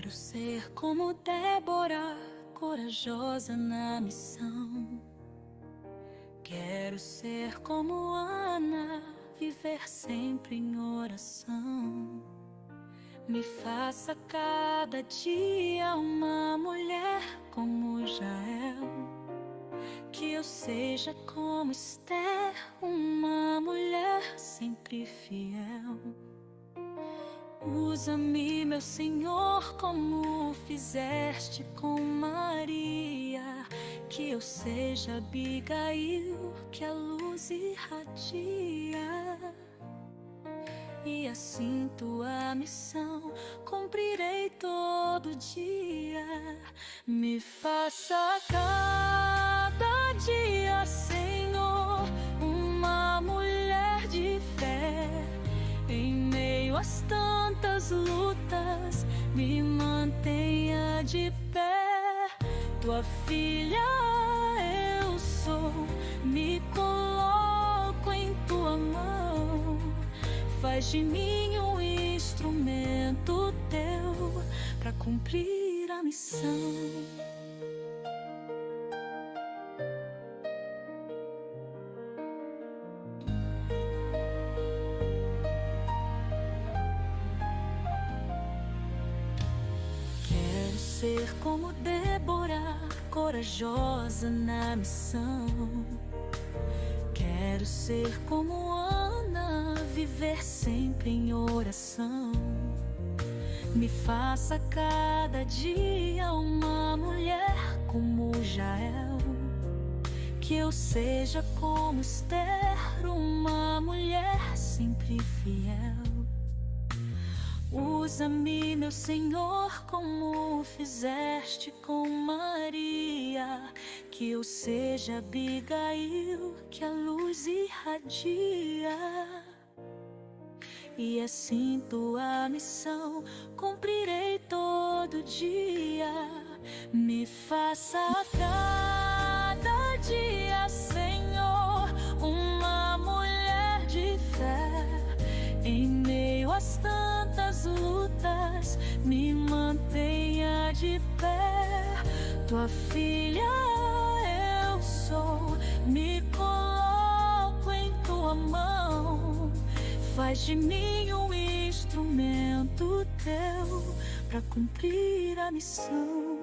Quero ser como Débora, corajosa na missão. Quero ser como Ana, viver sempre em oração. Me faça cada dia uma mulher como Jael. Que eu seja como Esther, uma mulher sempre fiel. Usa-me, meu Senhor, como fizeste com Maria. Que eu seja Abigail, que a luz irradia. E assim tua missão cumprirei todo dia. Me faça cada dia, Senhor, uma mulher de fé. Em meio às tantas lutas, me mantenha de pé. Tua filha eu sou, me coloco em tua mão. Faz de mim um instrumento teu para cumprir a missão. Quero ser como Débora, corajosa na missão. Quero ser como Ana, viver sempre em oração. Me faça cada dia uma mulher como Jael. Que eu seja como Esther, uma mulher sempre fiel. Usa-me, meu Senhor, como fizeste com Maria. Que eu seja Abigail, que a luz irradia. E assim tua missão cumprirei todo dia. Me faça cada dia, Senhor, uma mulher de fé. Em meio às tantas lutas, me mantenha de pé. Tua filha eu sou, me coloco em tua mão. Faz de mim um instrumento teu para cumprir a missão.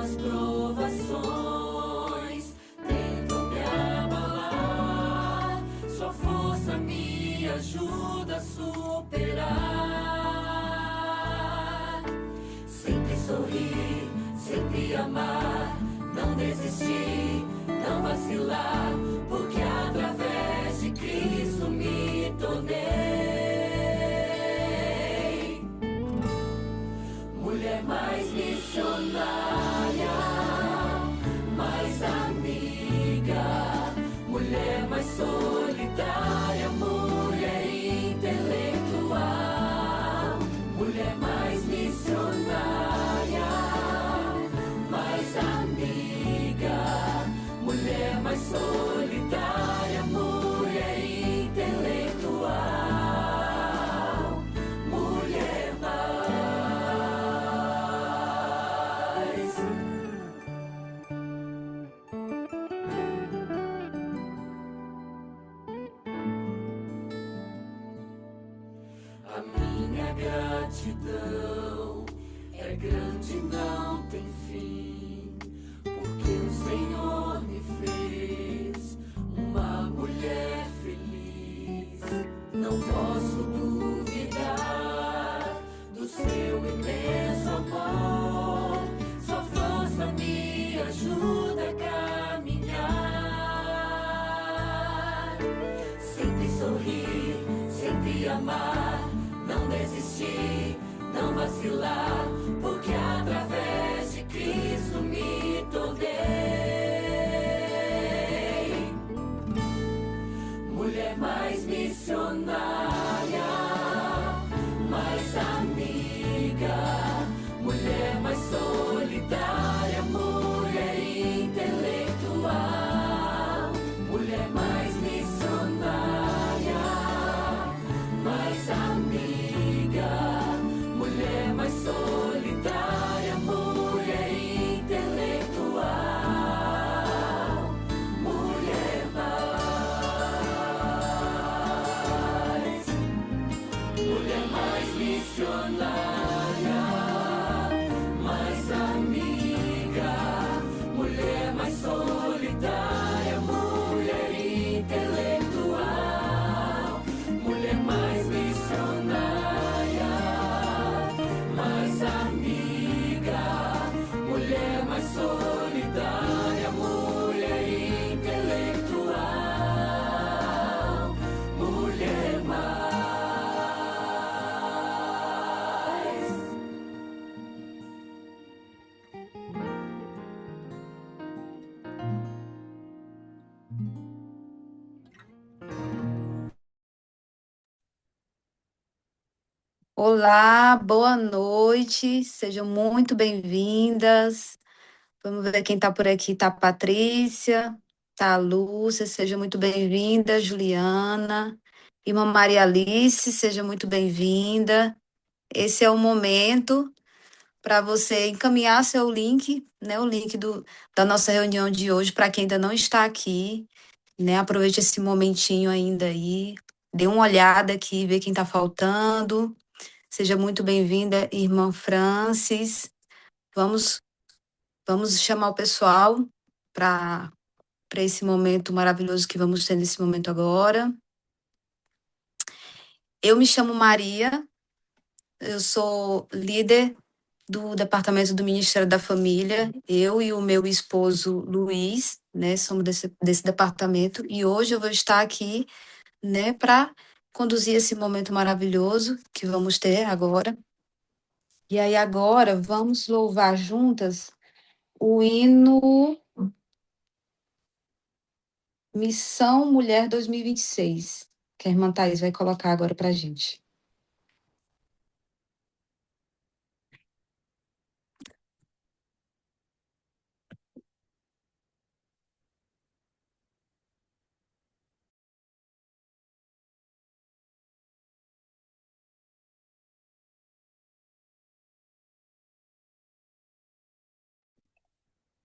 As provações tentam me abalar, sua força me ajuda a superar. Sempre sorrir, sempre amar, não desistir, não vacilar, porque através de Cristo me tornei mulher mais missionária, mais amiga, mulher mais solidária, mulher intelectual, mulher mais missionária, mais amiga, mulher mais solidária, mulher intelectual. amar, não desistir, não vacilar, porque através de Cristo me tornei mulher mais missionária, mais amiga, mulher mais solidária, mulher intelectual, mulher mais missionária, mais amiga, mulher mais solidária, mulher intelectual, mulher mais missionária, mais amiga, mulher mais solidária, mulher intelectual, mulher mais missionária, mais amiga, mulher mais solidária, mulher intelectual, mulher mais. Olá, boa noite, sejam muito bem-vindas. Vamos ver quem está por aqui. Tá a Patrícia, tá a Lúcia, seja muito bem-vinda. Juliana, irmã Maria Alice, seja muito bem-vinda. Esse é o momento para você encaminhar seu link, né? O link da nossa reunião de hoje, para quem ainda não está aqui, né? Aproveite esse momentinho ainda aí, dê uma olhada aqui, vê quem está faltando. Seja muito bem-vinda, irmã Francis. Vamos chamar o pessoal para esse momento maravilhoso que vamos ter nesse momento agora. Eu me chamo Maria, eu sou líder do Departamento do Ministério da Família. Eu e o meu esposo Luiz, né, somos desse departamento, e hoje eu vou estar aqui, né, para conduzir esse momento maravilhoso que vamos ter agora. E aí agora vamos louvar juntas o hino Missão Mulher 2026, que a irmã Thaís vai colocar agora para a gente.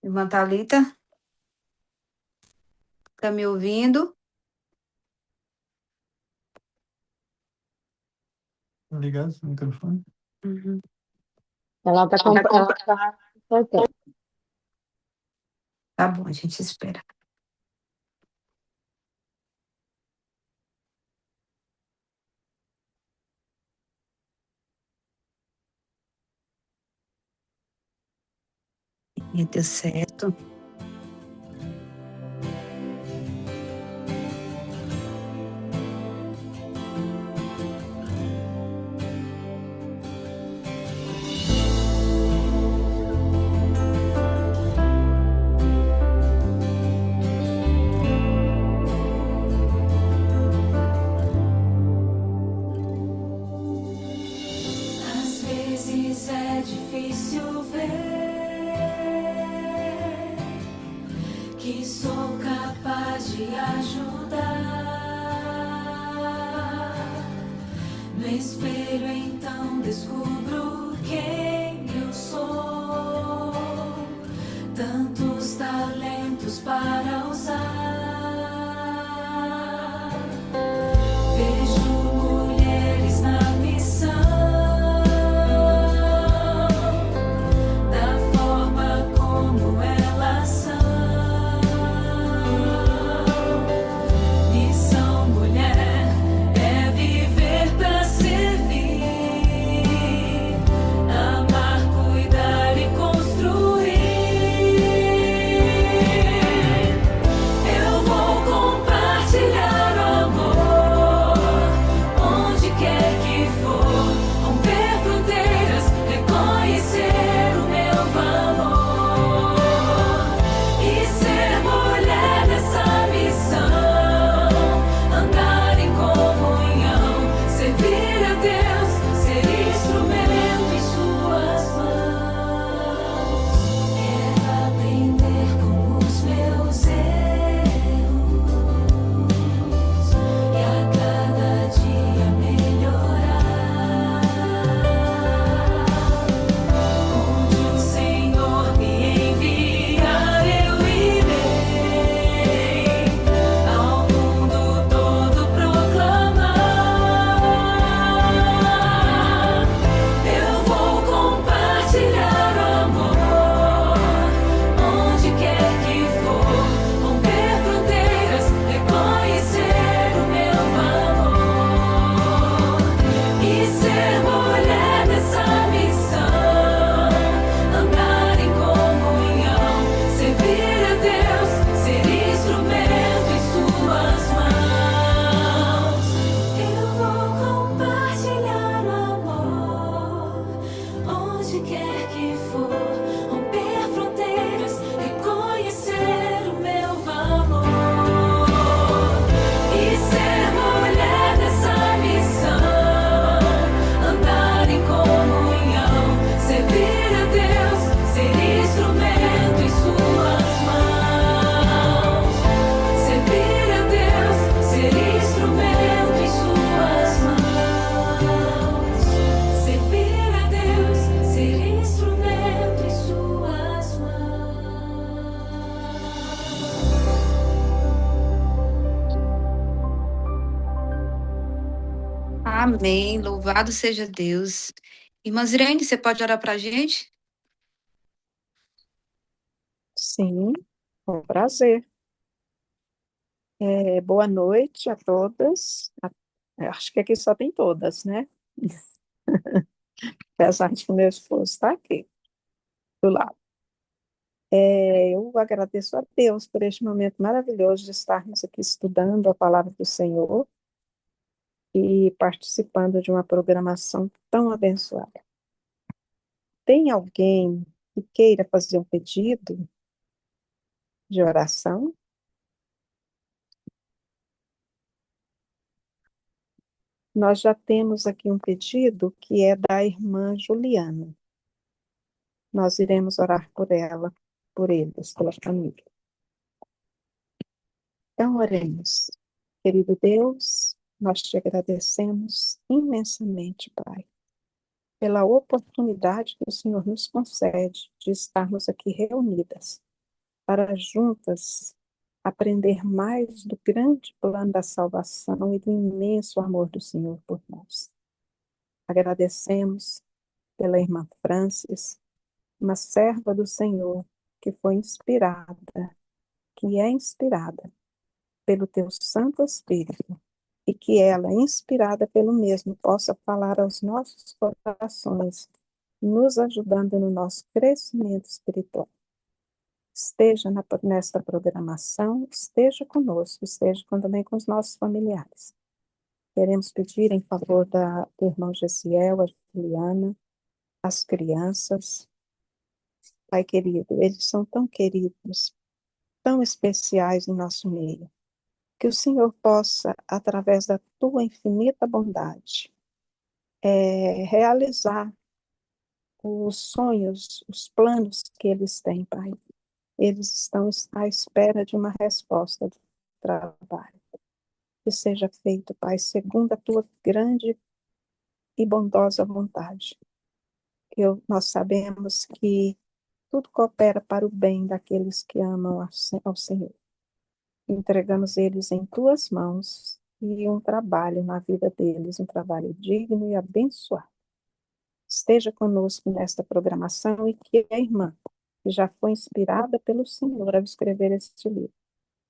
Irmã Thalita, está me ouvindo? Ligado o microfone? Uhum. Ela tá cortando. Tá bom, a gente espera. E deu certo. Às vezes é difícil ver que sou capaz de ajudar. No espelho então descubro quem eu sou. Tantos talentos para usar. Vejo mulheres na missão, da forma como elas são. Missão mulher é viver pra servir, amar, cuidar e construir. Eu Amém. Louvado seja Deus. Irmã Zirene, você pode orar para a gente? Sim, com prazer. Boa noite a todas. Acho que aqui só tem todas, né? Apesar de que meu esposo está aqui do lado. Eu agradeço a Deus por este momento maravilhoso de estarmos aqui estudando a palavra do Senhor e participando de uma programação tão abençoada. Tem alguém que queira fazer um pedido de oração? Nós já temos aqui um pedido que é da irmã Juliana. Nós iremos orar por ela, por eles, pela família. Então, oremos. Querido Deus, nós te agradecemos imensamente, Pai, pela oportunidade que o Senhor nos concede de estarmos aqui reunidas para juntas aprender mais do grande plano da salvação e do imenso amor do Senhor por nós. Agradecemos pela irmã Francis, uma serva do Senhor que foi inspirada, que é inspirada pelo teu Santo Espírito e que ela, inspirada pelo mesmo, possa falar aos nossos corações, nos ajudando no nosso crescimento espiritual. Esteja nesta programação, esteja conosco, esteja também com os nossos familiares. Queremos pedir em favor do irmão Gesiel, a Juliana, as crianças. Pai querido, eles são tão queridos, tão especiais em nosso meio. Que o Senhor possa, através da tua infinita bondade, realizar os sonhos, os planos que eles têm, Pai. Eles estão à espera de uma resposta do trabalho. Que seja feito, Pai, segundo a tua grande e bondosa vontade. Nós sabemos que tudo coopera para o bem daqueles que amam ao Senhor. Entregamos eles em tuas mãos e um trabalho na vida deles, um trabalho digno e abençoado. Esteja conosco nesta programação e que a irmã, que já foi inspirada pelo Senhor a escrever este livro,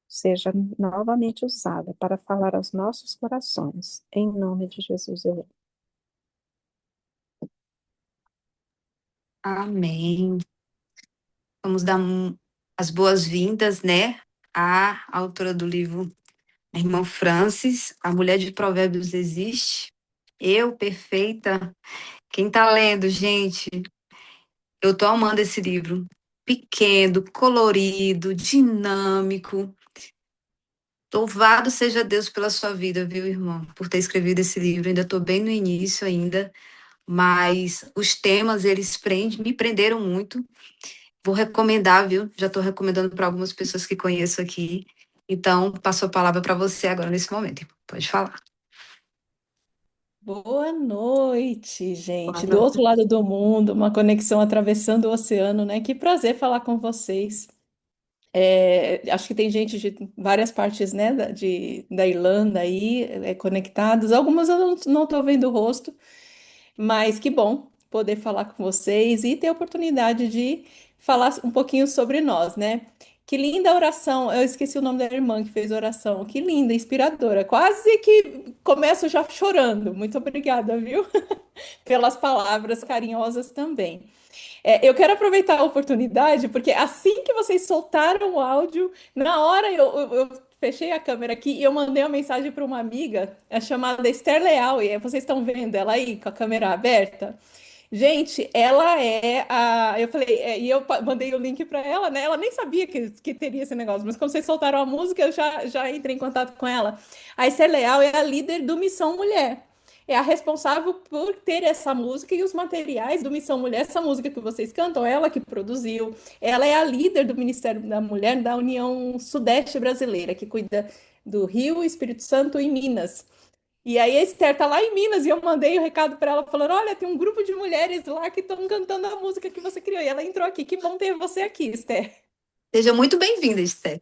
seja novamente usada para falar aos nossos corações. Em nome de Jesus eu oro. Amém. Vamos dar as boas-vindas, né, à autora do livro, a irmã Francis, A Mulher de Provérbios Existe. Eu, perfeita. Quem tá lendo, gente? Eu tô amando esse livro. Pequeno, colorido, dinâmico. Louvado seja Deus pela sua vida, viu, irmão? Por ter escrevido esse livro. Ainda tô bem no início ainda, mas os temas, eles me prenderam muito. Vou recomendar, viu? Já estou recomendando para algumas pessoas que conheço aqui. Então, passo a palavra para você agora nesse momento. Pode falar. Boa noite, gente. Boa Do outro noite. lado do mundo, uma conexão atravessando o oceano, né? Que prazer falar com vocês. Acho que tem gente de várias partes, né, da Irlanda aí, conectados. Algumas eu não estou vendo o rosto, mas que bom poder falar com vocês e ter a oportunidade de falar um pouquinho sobre nós, né? Que linda oração. Eu esqueci o nome da irmã que fez a oração. Que linda, inspiradora. Quase que começo já chorando. Muito obrigada, viu? Pelas palavras carinhosas também. Eu quero aproveitar a oportunidade, porque assim que vocês soltaram o áudio, na hora eu fechei a câmera aqui e eu mandei uma mensagem para uma amiga, chamada Esther Leal, e vocês estão vendo ela aí com a câmera aberta? Gente, ela é a. Eu falei, e eu mandei o link para ela, né? Ela nem sabia que teria esse negócio, mas quando vocês soltaram a música, eu já entrei em contato com ela. A Esther Leal é a líder do Missão Mulher. É a responsável por ter essa música e os materiais do Missão Mulher, essa música que vocês cantam, ela que produziu. Ela é a líder do Ministério da Mulher da União Sudeste Brasileira, que cuida do Rio, Espírito Santo e Minas. E aí a Esther tá lá em Minas e eu mandei o recado para ela falando: olha, tem um grupo de mulheres lá que estão cantando a música que você criou. E ela entrou aqui. Que bom ter você aqui, Esther. Seja muito bem-vinda, Esther.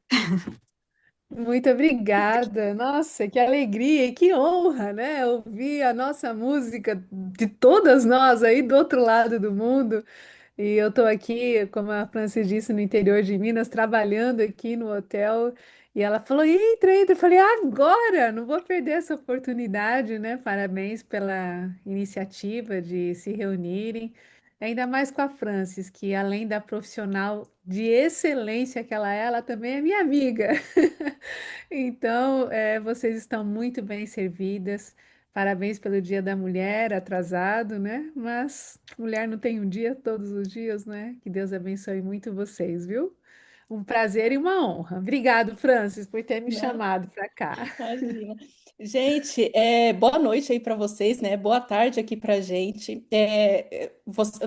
Muito obrigada. Nossa, que alegria e que honra, né? Ouvir a nossa música de todas nós aí do outro lado do mundo. E eu estou aqui, como a Francis disse, no interior de Minas, trabalhando aqui no hotel. E ela falou: entra, entra. Eu falei: agora, não vou perder essa oportunidade, né? Parabéns pela iniciativa de se reunirem. Ainda mais com a Francis, que além da profissional de excelência que ela também é minha amiga. Então, vocês estão muito bem servidas. Parabéns pelo Dia da Mulher, atrasado, né? Mas mulher não tem um dia todos os dias, né? Que Deus abençoe muito vocês, viu? Um prazer e uma honra. Obrigado, Francis, por ter me Não, chamado para cá. imagina. Gente, boa noite aí para vocês, né? Boa tarde aqui para gente.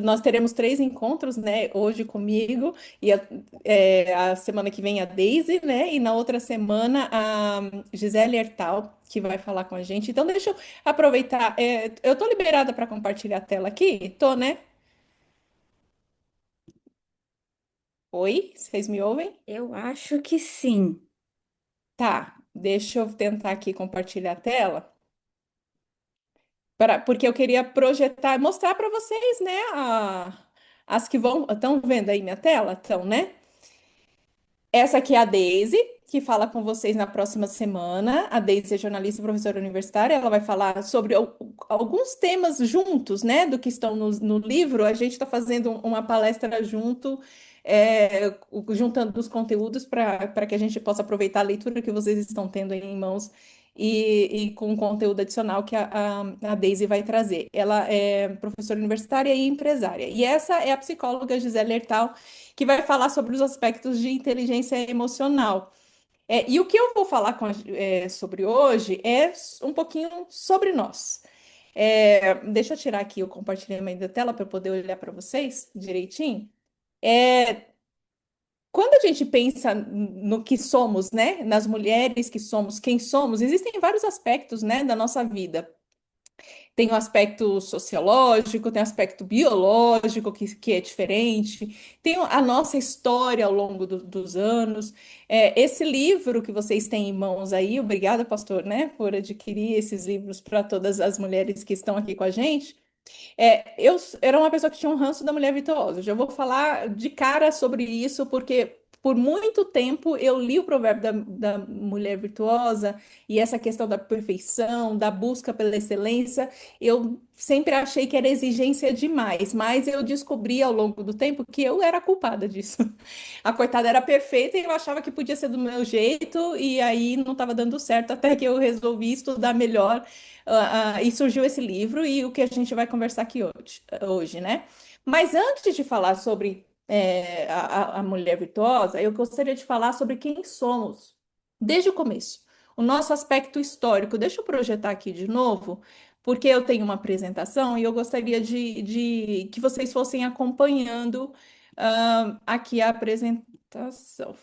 Nós teremos três encontros, né? Hoje comigo e a semana que vem a Daisy, né? E na outra semana a Gisele Hertal, que vai falar com a gente. Então, deixa eu aproveitar. Eu tô liberada para compartilhar a tela aqui? Tô, né? Oi, vocês me ouvem? Eu acho que sim. Tá, deixa eu tentar aqui compartilhar a tela. Porque eu queria projetar, mostrar para vocês, né? As que vão. Estão vendo aí minha tela? Estão, né? Essa aqui é a Daisy, que fala com vocês na próxima semana. A Daisy é jornalista e professora universitária. Ela vai falar sobre alguns temas juntos, né? Do que estão no livro. A gente está fazendo uma palestra junto, juntando os conteúdos para que a gente possa aproveitar a leitura que vocês estão tendo aí em mãos e com o conteúdo adicional que a Daisy vai trazer. Ela é professora universitária e empresária. E essa é a psicóloga Gisele Hertal, que vai falar sobre os aspectos de inteligência emocional. E o que eu vou falar sobre hoje é um pouquinho sobre nós. Deixa eu tirar aqui o compartilhamento da tela para eu poder olhar para vocês direitinho. Quando a gente pensa no que somos, né, nas mulheres que somos, quem somos, existem vários aspectos, né, da nossa vida. Tem o aspecto sociológico, tem o aspecto biológico, que é diferente, tem a nossa história ao longo dos anos. Esse livro que vocês têm em mãos aí, obrigada, pastor, né, por adquirir esses livros para todas as mulheres que estão aqui com a gente. Eu era uma pessoa que tinha um ranço da mulher virtuosa. Eu já vou falar de cara sobre isso, porque por muito tempo eu li o provérbio da mulher virtuosa e essa questão da perfeição, da busca pela excelência, eu sempre achei que era exigência demais, mas eu descobri ao longo do tempo que eu era culpada disso. A coitada era perfeita e eu achava que podia ser do meu jeito, e aí não estava dando certo até que eu resolvi estudar melhor. E surgiu esse livro e o que a gente vai conversar aqui hoje, né? Mas antes de falar sobre a mulher virtuosa, eu gostaria de falar sobre quem somos desde o começo, o nosso aspecto histórico. Deixa eu projetar aqui de novo, porque eu tenho uma apresentação e eu gostaria de que vocês fossem acompanhando aqui a apresentação.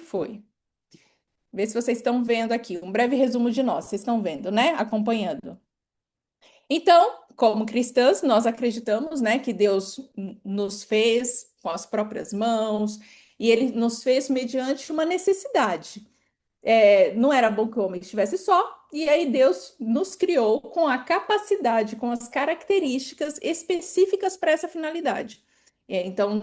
Foi. Vê se vocês estão vendo aqui. Um breve resumo de nós. Vocês estão vendo, né? Acompanhando. Então, como cristãs, nós acreditamos, né, que Deus nos fez com as próprias mãos e Ele nos fez mediante uma necessidade. Não era bom que o homem estivesse só, e aí Deus nos criou com a capacidade, com as características específicas para essa finalidade. Então,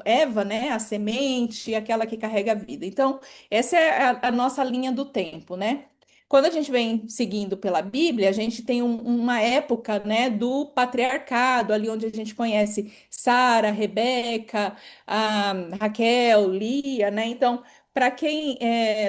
Eva, né, a semente, aquela que carrega a vida. Então, essa é a nossa linha do tempo, né? Quando a gente vem seguindo pela Bíblia, a gente tem uma época, né, do patriarcado, ali onde a gente conhece Sara, Rebeca, Raquel, Lia, né? Então, para quem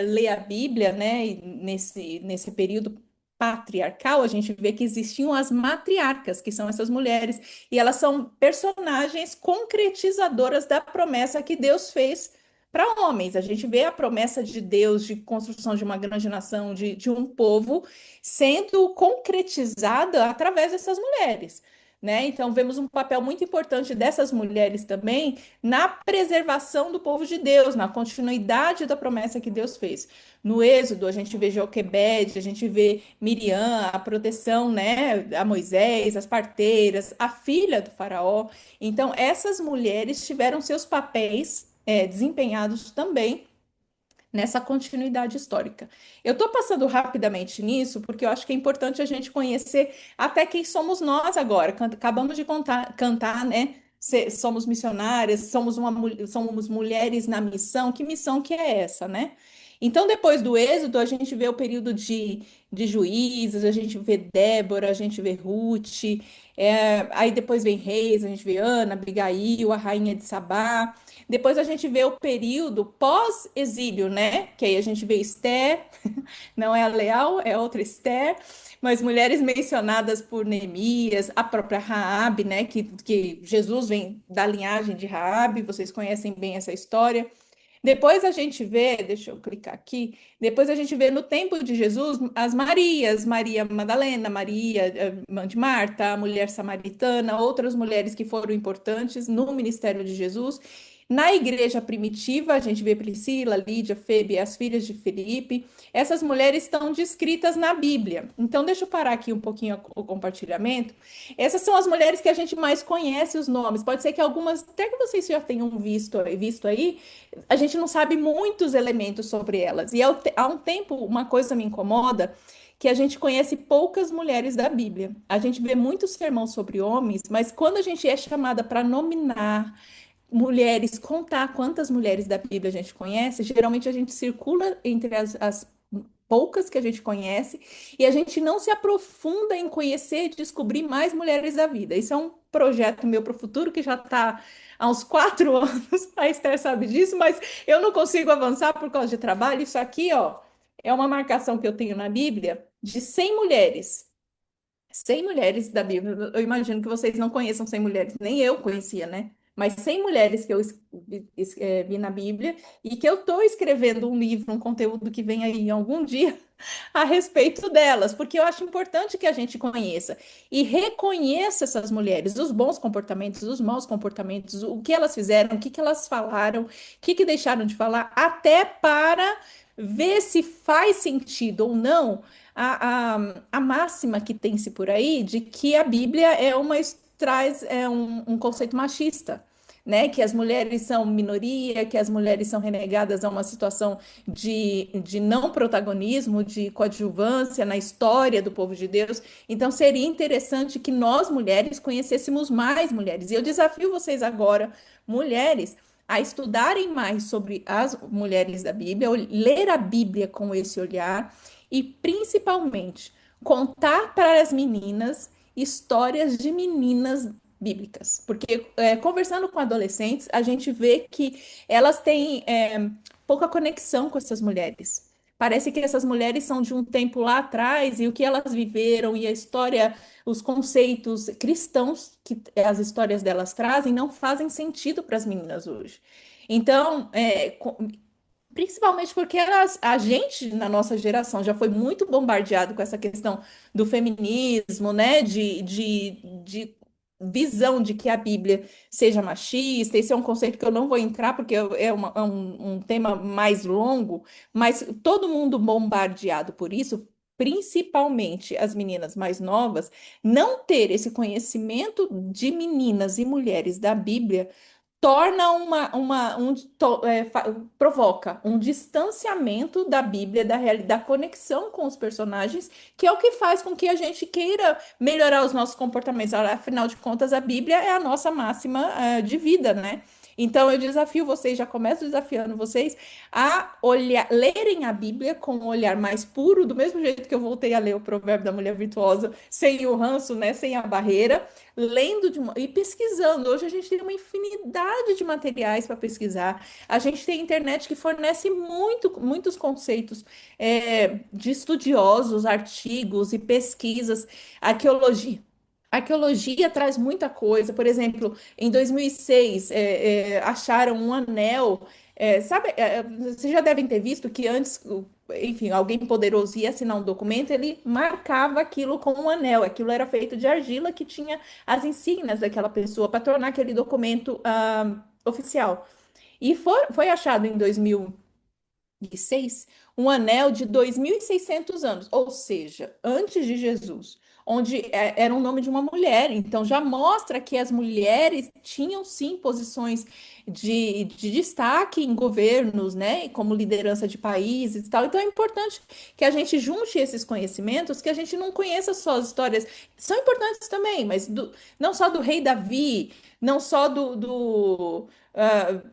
lê a Bíblia, né, e nesse período patriarcal, a gente vê que existiam as matriarcas, que são essas mulheres, e elas são personagens concretizadoras da promessa que Deus fez para homens. A gente vê a promessa de Deus de construção de uma grande nação, de um povo, sendo concretizada através dessas mulheres. Né? Então, vemos um papel muito importante dessas mulheres também na preservação do povo de Deus, na continuidade da promessa que Deus fez. No Êxodo, a gente vê Joquebede, a gente vê Miriam, a proteção, né, a Moisés, as parteiras, a filha do faraó. Então, essas mulheres tiveram seus papéis desempenhados também nessa continuidade histórica. Eu estou passando rapidamente nisso porque eu acho que é importante a gente conhecer até quem somos nós agora. Acabamos de cantar, né? Somos missionárias, somos mulheres na missão. Que missão que é essa, né? Então, depois do Êxodo, a gente vê o período de Juízes, a gente vê Débora, a gente vê Ruth, aí depois vem Reis, a gente vê Ana, Abigail, a rainha de Sabá. Depois a gente vê o período pós-exílio, né? Que aí a gente vê Esther, não é a Leal, é outra Esther, mas mulheres mencionadas por Neemias, a própria Raabe, né? Que Jesus vem da linhagem de Raabe, vocês conhecem bem essa história. Depois a gente vê, deixa eu clicar aqui, depois a gente vê no tempo de Jesus as Marias, Maria Madalena, Maria, mãe de Marta, a mulher samaritana, outras mulheres que foram importantes no ministério de Jesus. Na igreja primitiva, a gente vê Priscila, Lídia, Febe, as filhas de Felipe. Essas mulheres estão descritas na Bíblia. Então, deixa eu parar aqui um pouquinho o compartilhamento. Essas são as mulheres que a gente mais conhece os nomes. Pode ser que algumas, até que vocês já tenham visto aí, a gente não sabe muitos elementos sobre elas. E há um tempo, uma coisa me incomoda, que a gente conhece poucas mulheres da Bíblia. A gente vê muito sermão sobre homens, mas quando a gente é chamada para nominar mulheres, contar quantas mulheres da Bíblia a gente conhece, geralmente a gente circula entre as poucas que a gente conhece e a gente não se aprofunda em conhecer e descobrir mais mulheres da vida. Isso é um projeto meu para o futuro que já está há uns 4 anos, a Esther sabe disso, mas eu não consigo avançar por causa de trabalho. Isso aqui, ó, é uma marcação que eu tenho na Bíblia de 100 mulheres. 100 mulheres da Bíblia. Eu imagino que vocês não conheçam 100 mulheres, nem eu conhecia, né? Mas 100 mulheres que eu vi na Bíblia e que eu estou escrevendo um livro, um conteúdo que vem aí algum dia a respeito delas, porque eu acho importante que a gente conheça e reconheça essas mulheres, os bons comportamentos, os maus comportamentos, o que elas fizeram, o que elas falaram, o que deixaram de falar, até para ver se faz sentido ou não a máxima que tem-se por aí de que a Bíblia traz um conceito machista, né? Que as mulheres são minoria, que as mulheres são renegadas a uma situação de não protagonismo, de coadjuvância na história do povo de Deus. Então, seria interessante que nós, mulheres, conhecêssemos mais mulheres. E eu desafio vocês agora, mulheres, a estudarem mais sobre as mulheres da Bíblia, ler a Bíblia com esse olhar e, principalmente, contar para as meninas histórias de meninas bíblicas, porque conversando com adolescentes, a gente vê que elas têm pouca conexão com essas mulheres. Parece que essas mulheres são de um tempo lá atrás e o que elas viveram e a história, os conceitos cristãos que as histórias delas trazem não fazem sentido para as meninas hoje. Então, principalmente porque a gente, na nossa geração, já foi muito bombardeado com essa questão do feminismo, né? De visão de que a Bíblia seja machista. Esse é um conceito que eu não vou entrar, porque é um tema mais longo, mas todo mundo bombardeado por isso, principalmente as meninas mais novas, não ter esse conhecimento de meninas e mulheres da Bíblia torna provoca um distanciamento da Bíblia, da conexão com os personagens, que é o que faz com que a gente queira melhorar os nossos comportamentos. Afinal de contas, a Bíblia é a nossa máxima, de vida, né? Então, eu desafio vocês, já começo desafiando vocês a lerem a Bíblia com um olhar mais puro, do mesmo jeito que eu voltei a ler o Provérbio da Mulher Virtuosa, sem o ranço, né, sem a barreira, lendo e pesquisando. Hoje a gente tem uma infinidade de materiais para pesquisar. A gente tem internet que fornece muitos conceitos de estudiosos, artigos e pesquisas, arqueologia. Arqueologia traz muita coisa. Por exemplo, em 2006, acharam um anel. Sabe, vocês já devem ter visto que antes, enfim, alguém poderoso ia assinar um documento, ele marcava aquilo com um anel. Aquilo era feito de argila que tinha as insígnias daquela pessoa para tornar aquele documento oficial. E foi achado em 2006 um anel de 2.600 anos, ou seja, antes de Jesus, onde era o nome de uma mulher. Então já mostra que as mulheres tinham sim posições de destaque em governos, né, como liderança de países e tal. Então é importante que a gente junte esses conhecimentos, que a gente não conheça só as histórias, são importantes também, mas não só do rei Davi, não só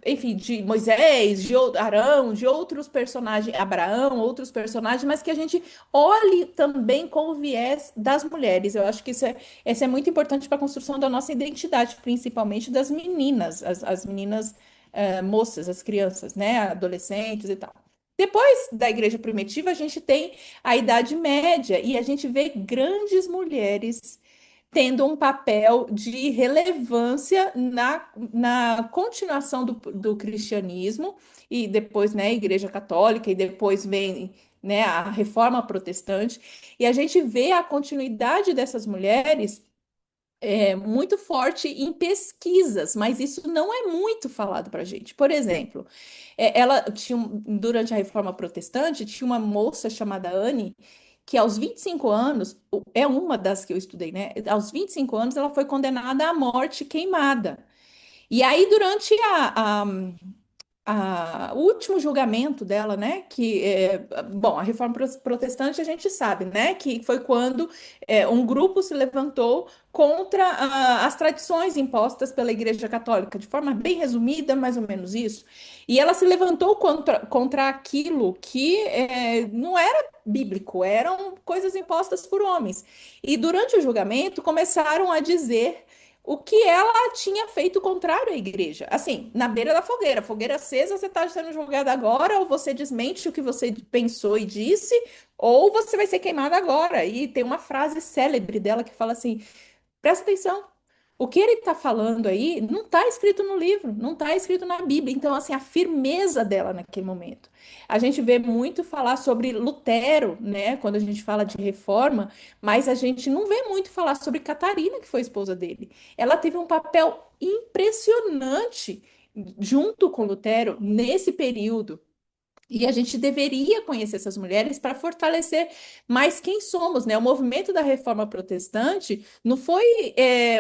enfim, de Moisés, Arão, de outros personagens, Abraão, outros personagens, mas que a gente olhe também com o viés das mulheres. Eu acho que isso é muito importante para a construção da nossa identidade, principalmente das meninas, as meninas, moças, as crianças, né, adolescentes e tal. Depois da Igreja Primitiva, a gente tem a Idade Média e a gente vê grandes mulheres tendo um papel de relevância na continuação do cristianismo, e depois, né, a Igreja Católica, e depois vem, né, a Reforma Protestante, e a gente vê a continuidade dessas mulheres muito forte em pesquisas, mas isso não é muito falado para a gente. Por exemplo, ela tinha, durante a Reforma Protestante, tinha uma moça chamada Anne, que aos 25 anos, é uma das que eu estudei, né? Aos 25 anos, ela foi condenada à morte queimada. E aí, durante o último julgamento dela, né? Bom, a Reforma Protestante a gente sabe, né? Que foi quando um grupo se levantou contra as tradições impostas pela Igreja Católica, de forma bem resumida, mais ou menos isso. E ela se levantou contra aquilo que não era bíblico, eram coisas impostas por homens. E durante o julgamento começaram a dizer o que ela tinha feito contrário à igreja. Assim, na beira da fogueira. Fogueira acesa, você está sendo julgada agora, ou você desmente o que você pensou e disse, ou você vai ser queimada agora. E tem uma frase célebre dela que fala assim: presta atenção. O que ele está falando aí não está escrito no livro, não está escrito na Bíblia. Então, assim, a firmeza dela naquele momento. A gente vê muito falar sobre Lutero, né, quando a gente fala de reforma, mas a gente não vê muito falar sobre Catarina, que foi esposa dele. Ela teve um papel impressionante junto com Lutero nesse período. E a gente deveria conhecer essas mulheres para fortalecer mais quem somos, né? O movimento da Reforma Protestante não foi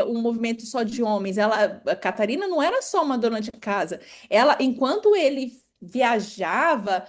um movimento só de homens. A Catarina não era só uma dona de casa. Ela, enquanto ele viajava,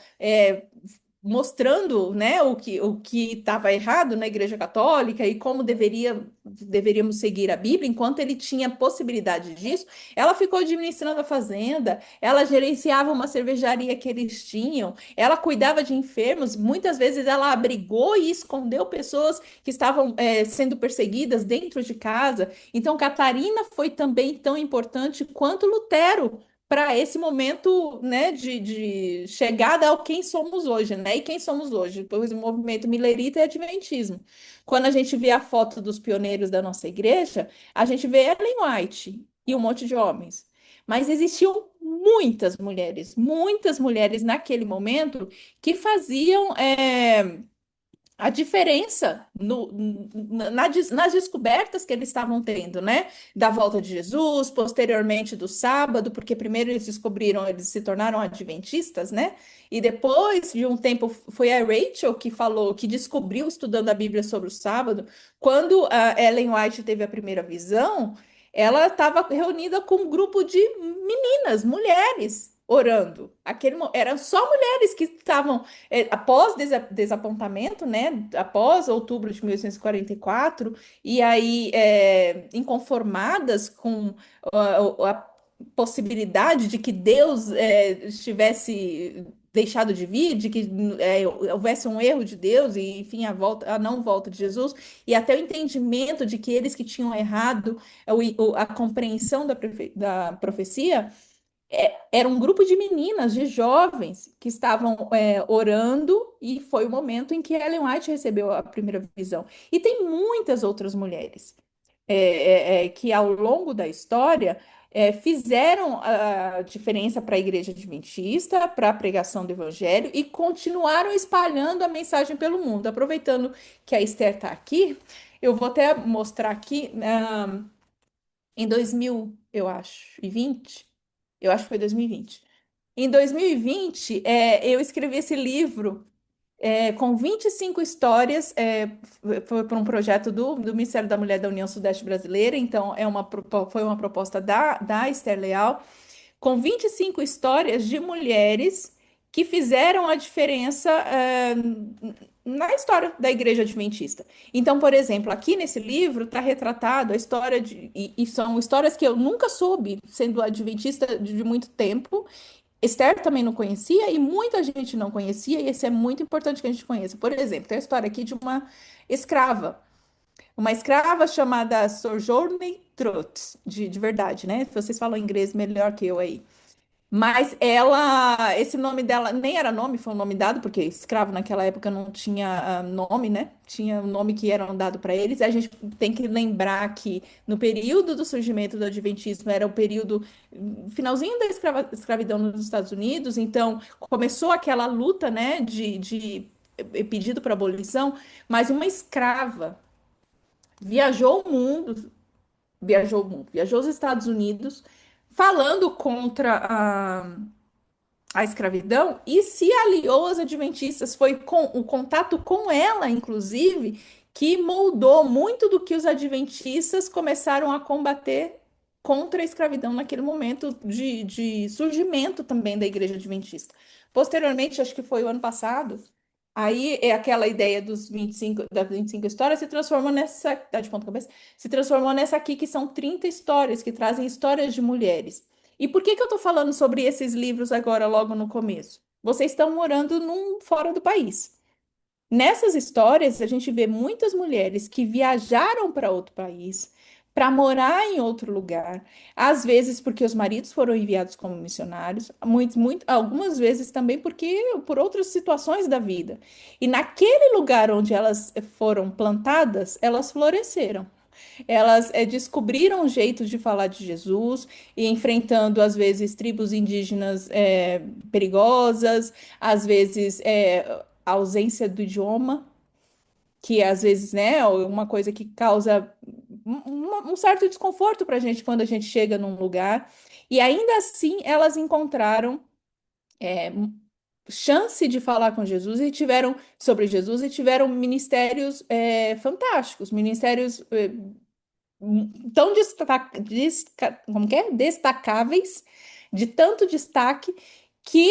mostrando, né, o que estava errado na Igreja Católica e como deveríamos seguir a Bíblia, enquanto ele tinha possibilidade disso, ela ficou administrando a fazenda, ela gerenciava uma cervejaria que eles tinham, ela cuidava de enfermos, muitas vezes ela abrigou e escondeu pessoas que estavam sendo perseguidas dentro de casa. Então, Catarina foi também tão importante quanto Lutero para esse momento, né, de chegada ao quem somos hoje, né? E quem somos hoje? Pois o movimento milerita e adventismo. Quando a gente vê a foto dos pioneiros da nossa igreja, a gente vê Ellen White e um monte de homens. Mas existiam muitas mulheres naquele momento que faziam a diferença nas descobertas que eles estavam tendo, né? Da volta de Jesus, posteriormente do sábado, porque primeiro eles descobriram, eles se tornaram adventistas, né? E depois de um tempo foi a Rachel que falou, que descobriu, estudando a Bíblia sobre o sábado, quando a Ellen White teve a primeira visão, ela estava reunida com um grupo de meninas, mulheres, orando. Eram só mulheres que estavam após desapontamento, né, após outubro de 1844, e aí inconformadas com a possibilidade de que Deus estivesse deixado de vir, de que houvesse um erro de Deus e, enfim, a não volta de Jesus, e até o entendimento de que eles que tinham errado a compreensão da profecia, era um grupo de meninas, de jovens, que estavam orando, e foi o momento em que Ellen White recebeu a primeira visão. E tem muitas outras mulheres que, ao longo da história, fizeram a diferença para a Igreja Adventista, para a pregação do Evangelho, e continuaram espalhando a mensagem pelo mundo. Aproveitando que a Esther está aqui, eu vou até mostrar aqui, em 2000, eu acho, e 20. Eu acho que foi 2020. Em 2020, eu escrevi esse livro com 25 histórias, foi por um projeto do Ministério da Mulher da União Sudeste Brasileira, então foi uma proposta da Esther Leal, com 25 histórias de mulheres que fizeram a diferença, na história da Igreja Adventista. Então, por exemplo, aqui nesse livro está retratado a história e são histórias que eu nunca soube, sendo adventista de muito tempo. Esther também não conhecia e muita gente não conhecia, e esse é muito importante que a gente conheça. Por exemplo, tem a história aqui de escrava, uma escrava chamada Sojourner Truth, de verdade, né? Vocês falam inglês melhor que eu aí. Mas ela, esse nome dela nem era nome, foi um nome dado, porque escravo naquela época não tinha nome, né? Tinha o nome que era dado para eles. A gente tem que lembrar que no período do surgimento do Adventismo era o período finalzinho da escravidão nos Estados Unidos, então começou aquela luta, né, de pedido para abolição, mas uma escrava viajou o mundo, viajou os Estados Unidos, falando contra a escravidão e se aliou aos adventistas. Foi com o contato com ela, inclusive, que moldou muito do que os adventistas começaram a combater contra a escravidão naquele momento de surgimento também da Igreja Adventista. Posteriormente, acho que foi o ano passado, aí é aquela ideia dos 25, das 25 histórias se transformou nessa, tá de ponta cabeça, se transformou nessa aqui que são 30 histórias, que trazem histórias de mulheres. E por que que eu tô falando sobre esses livros agora, logo no começo? Vocês estão morando fora do país. Nessas histórias, a gente vê muitas mulheres que viajaram para outro país, para morar em outro lugar, às vezes porque os maridos foram enviados como missionários, algumas vezes também porque por outras situações da vida. E naquele lugar onde elas foram plantadas, elas floresceram. Elas descobriram jeitos de falar de Jesus e enfrentando, às vezes, tribos indígenas perigosas, às vezes, a ausência do idioma, que às vezes, né, é uma coisa que causa um certo desconforto para a gente quando a gente chega num lugar. E ainda assim, elas encontraram é, chance de falar com Jesus e tiveram sobre Jesus e tiveram ministérios fantásticos, ministérios tão como que é? Destacáveis, de tanto destaque, que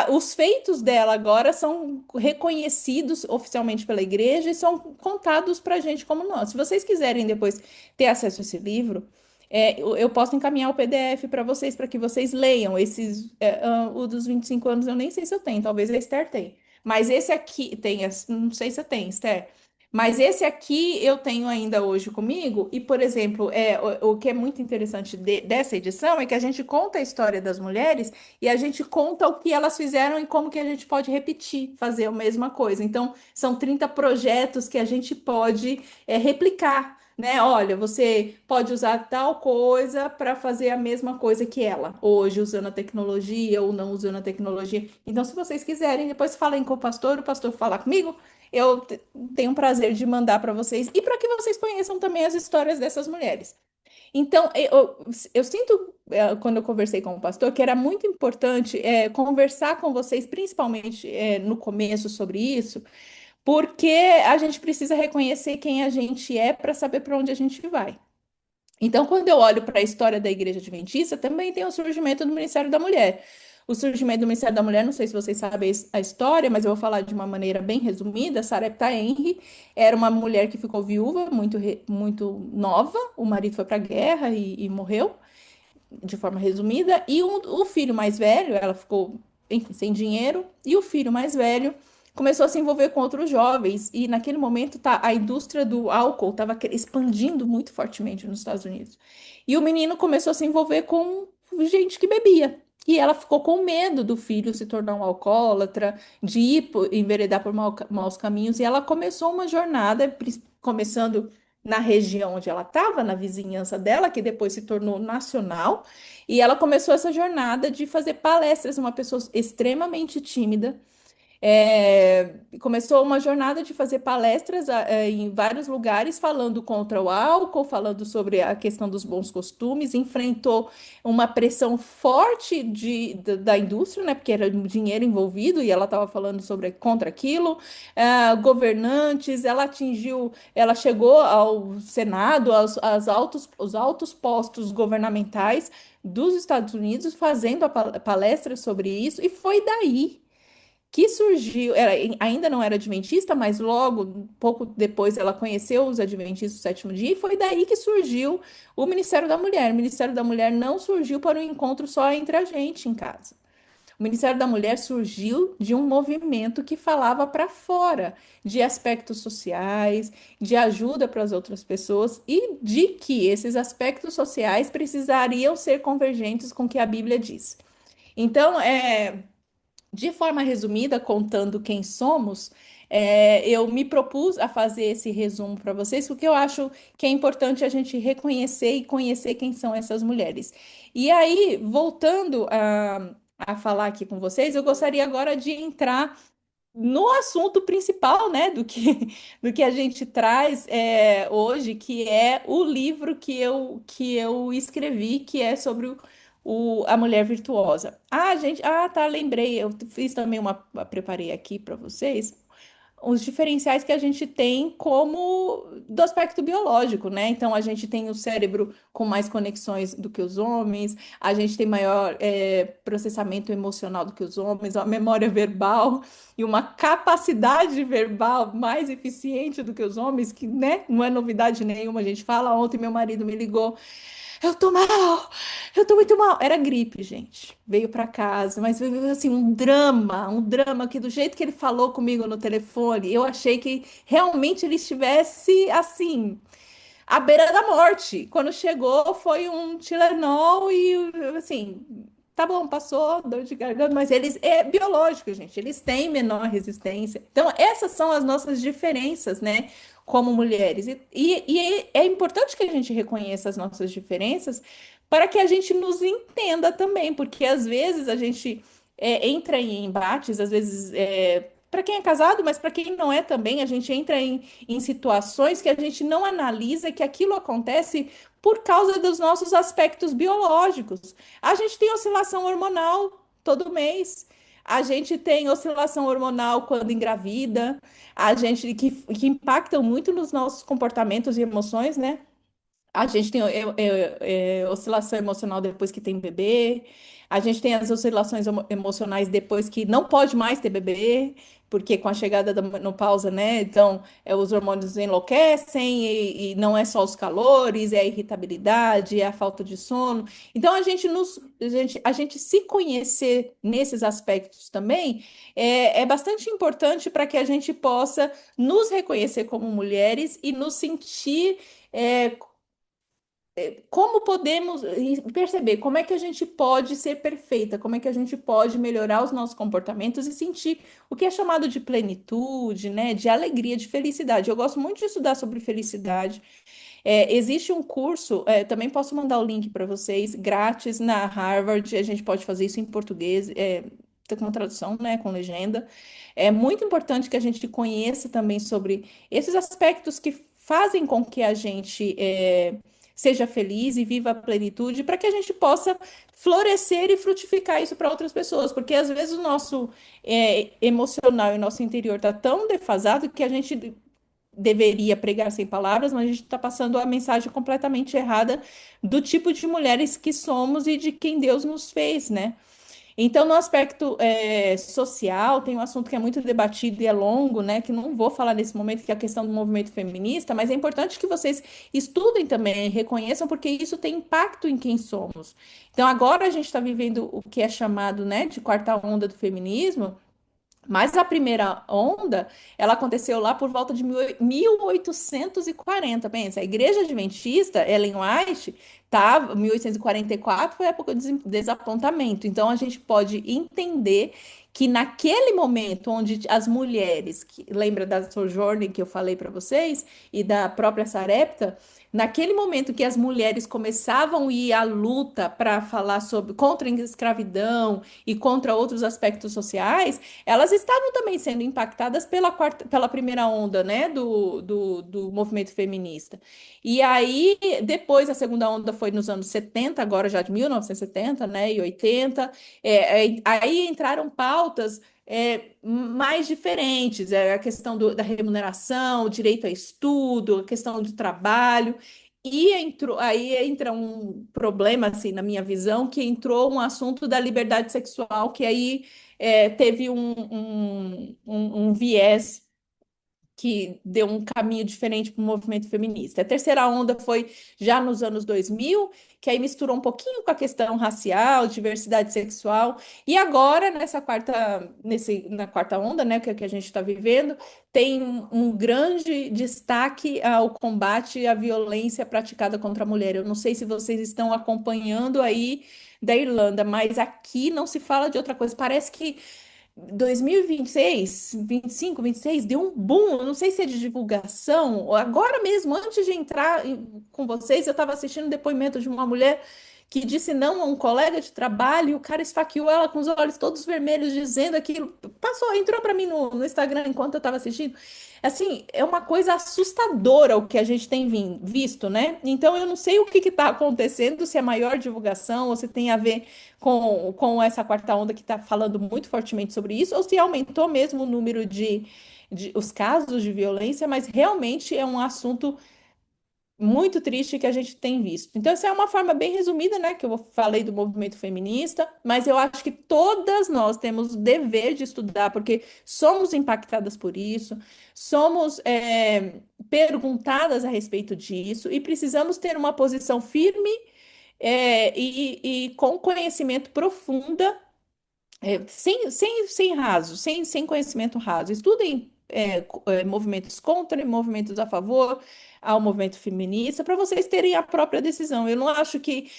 os feitos dela agora são reconhecidos oficialmente pela igreja e são contados para a gente como nós. Se vocês quiserem depois ter acesso a esse livro, eu posso encaminhar o PDF para vocês, para que vocês leiam. O dos 25 anos eu nem sei se eu tenho, talvez a Esther tenha. Mas esse aqui tem, não sei se eu tenho, Esther. Mas esse aqui eu tenho ainda hoje comigo, e, por exemplo, o que é muito interessante dessa edição é que a gente conta a história das mulheres e a gente conta o que elas fizeram e como que a gente pode repetir, fazer a mesma coisa. Então, são 30 projetos que a gente pode replicar, né? Olha, você pode usar tal coisa para fazer a mesma coisa que ela, hoje, usando a tecnologia ou não usando a tecnologia. Então, se vocês quiserem, depois falem com o pastor falar comigo. Eu tenho um prazer de mandar para vocês e para que vocês conheçam também as histórias dessas mulheres. Então, eu sinto, quando eu conversei com o pastor, que era muito importante conversar com vocês, principalmente no começo, sobre isso, porque a gente precisa reconhecer quem a gente é para saber para onde a gente vai. Então, quando eu olho para a história da Igreja Adventista, também tem o surgimento do Ministério da Mulher. O surgimento do Ministério da Mulher, não sei se vocês sabem a história, mas eu vou falar de uma maneira bem resumida. Sarepta Henry era uma mulher que ficou viúva muito nova, o marido foi para a guerra e morreu, de forma resumida, e o filho mais velho, ela ficou, enfim, sem dinheiro, e o filho mais velho começou a se envolver com outros jovens, e naquele momento a indústria do álcool estava expandindo muito fortemente nos Estados Unidos. E o menino começou a se envolver com gente que bebia. E ela ficou com medo do filho se tornar um alcoólatra, de enveredar por maus caminhos, e ela começou uma jornada, começando na região onde ela estava, na vizinhança dela, que depois se tornou nacional, e ela começou essa jornada de fazer palestras, uma pessoa extremamente tímida, Começou uma jornada de fazer palestras em vários lugares, falando contra o álcool, falando sobre a questão dos bons costumes, enfrentou uma pressão forte da indústria, né, porque era dinheiro envolvido e ela estava falando sobre contra aquilo, governantes, ela chegou ao Senado, os altos postos governamentais dos Estados Unidos, fazendo a palestra sobre isso, e foi daí que surgiu, ainda não era adventista, mas logo, pouco depois, ela conheceu os adventistas do sétimo dia, e foi daí que surgiu o Ministério da Mulher. O Ministério da Mulher não surgiu para um encontro só entre a gente em casa. O Ministério da Mulher surgiu de um movimento que falava para fora de aspectos sociais, de ajuda para as outras pessoas e de que esses aspectos sociais precisariam ser convergentes com o que a Bíblia diz. Então, de forma resumida, contando quem somos, eu me propus a fazer esse resumo para vocês, porque eu acho que é importante a gente reconhecer e conhecer quem são essas mulheres. E aí, voltando a falar aqui com vocês, eu gostaria agora de entrar no assunto principal, né, do que a gente traz hoje, que é o livro que eu escrevi, que é sobre a mulher virtuosa. Tá, lembrei, eu fiz também preparei aqui para vocês os diferenciais que a gente tem como do aspecto biológico, né? Então, a gente tem o cérebro com mais conexões do que os homens, a gente tem maior processamento emocional do que os homens, uma memória verbal e uma capacidade verbal mais eficiente do que os homens, que, né, não é novidade nenhuma. A gente fala, ontem meu marido me ligou. Eu tô mal, eu tô muito mal. Era gripe, gente. Veio pra casa, mas veio assim um drama que do jeito que ele falou comigo no telefone, eu achei que realmente ele estivesse assim, à beira da morte. Quando chegou, foi um Tilenol e assim, tá bom, passou, dor de garganta, mas eles é biológico, gente. Eles têm menor resistência. Então, essas são as nossas diferenças, né? Como mulheres. E é importante que a gente reconheça as nossas diferenças para que a gente nos entenda também, porque às vezes a gente entra em embates, às vezes para quem é casado, mas para quem não é também, a gente entra em situações que a gente não analisa que aquilo acontece por causa dos nossos aspectos biológicos. A gente tem oscilação hormonal todo mês. A gente tem oscilação hormonal quando engravida, a gente que impactam muito nos nossos comportamentos e emoções, né? A gente tem oscilação emocional depois que tem bebê. A gente tem as oscilações emocionais depois que não pode mais ter bebê, porque com a chegada da menopausa, né? Então, os hormônios enlouquecem e não é só os calores, é a irritabilidade, é a falta de sono. Então, a gente se conhecer nesses aspectos também é bastante importante para que a gente possa nos reconhecer como mulheres e nos sentir. Como podemos perceber como é que a gente pode ser perfeita, como é que a gente pode melhorar os nossos comportamentos e sentir o que é chamado de plenitude, né, de alegria, de felicidade. Eu gosto muito de estudar sobre felicidade. Existe um curso, também posso mandar o link para vocês, grátis na Harvard. A gente pode fazer isso em português, com tradução, né, com legenda. É muito importante que a gente conheça também sobre esses aspectos que fazem com que a gente seja feliz e viva a plenitude, para que a gente possa florescer e frutificar isso para outras pessoas, porque às vezes o nosso emocional e o nosso interior está tão defasado que a gente deveria pregar sem palavras, mas a gente está passando a mensagem completamente errada do tipo de mulheres que somos e de quem Deus nos fez, né? Então, no aspecto social, tem um assunto que é muito debatido e é longo, né? Que não vou falar nesse momento, que é a questão do movimento feminista, mas é importante que vocês estudem também, reconheçam, porque isso tem impacto em quem somos. Então, agora a gente está vivendo o que é chamado, né, de quarta onda do feminismo. Mas a primeira onda, ela aconteceu lá por volta de 1840. Pensa, a Igreja Adventista, Ellen White, tá? 1844 foi a época do desapontamento. Então a gente pode entender que naquele momento onde as mulheres, lembra da Sojourner que eu falei para vocês e da própria Sarepta, naquele momento que as mulheres começavam a ir à luta para falar sobre contra a escravidão e contra outros aspectos sociais, elas estavam também sendo impactadas pela primeira onda, né, do movimento feminista. E aí, depois, a segunda onda foi nos anos 70, agora já de 1970, né, e 80. Aí entraram pautas mais diferentes, a questão da remuneração, o direito a estudo, a questão do trabalho. Aí entra um problema, assim, na minha visão, que entrou um assunto da liberdade sexual, que aí teve um viés que deu um caminho diferente para o movimento feminista. A terceira onda foi já nos anos 2000, que aí misturou um pouquinho com a questão racial, diversidade sexual, e agora, na quarta onda, né, que a gente está vivendo, tem um grande destaque ao combate à violência praticada contra a mulher. Eu não sei se vocês estão acompanhando aí da Irlanda, mas aqui não se fala de outra coisa. Parece que 2026, 25, 26, deu um boom. Eu não sei se é de divulgação. Agora mesmo, antes de entrar com vocês, eu estava assistindo um depoimento de uma mulher que disse não a um colega de trabalho e o cara esfaqueou ela com os olhos todos vermelhos, dizendo aquilo. Entrou para mim no Instagram enquanto eu estava assistindo. Assim, é uma coisa assustadora o que a gente tem visto, né? Então, eu não sei o que está acontecendo, se é maior divulgação ou se tem a ver com essa quarta onda que está falando muito fortemente sobre isso, ou se aumentou mesmo o número de os casos de violência, mas realmente é um assunto muito triste que a gente tem visto. Então, essa é uma forma bem resumida, né, que eu falei do movimento feminista, mas eu acho que todas nós temos o dever de estudar, porque somos impactadas por isso, somos perguntadas a respeito disso e precisamos ter uma posição firme e com conhecimento profunda, sem raso, sem conhecimento raso. Estudem movimentos contra e movimentos a favor ao movimento feminista para vocês terem a própria decisão. Eu não acho que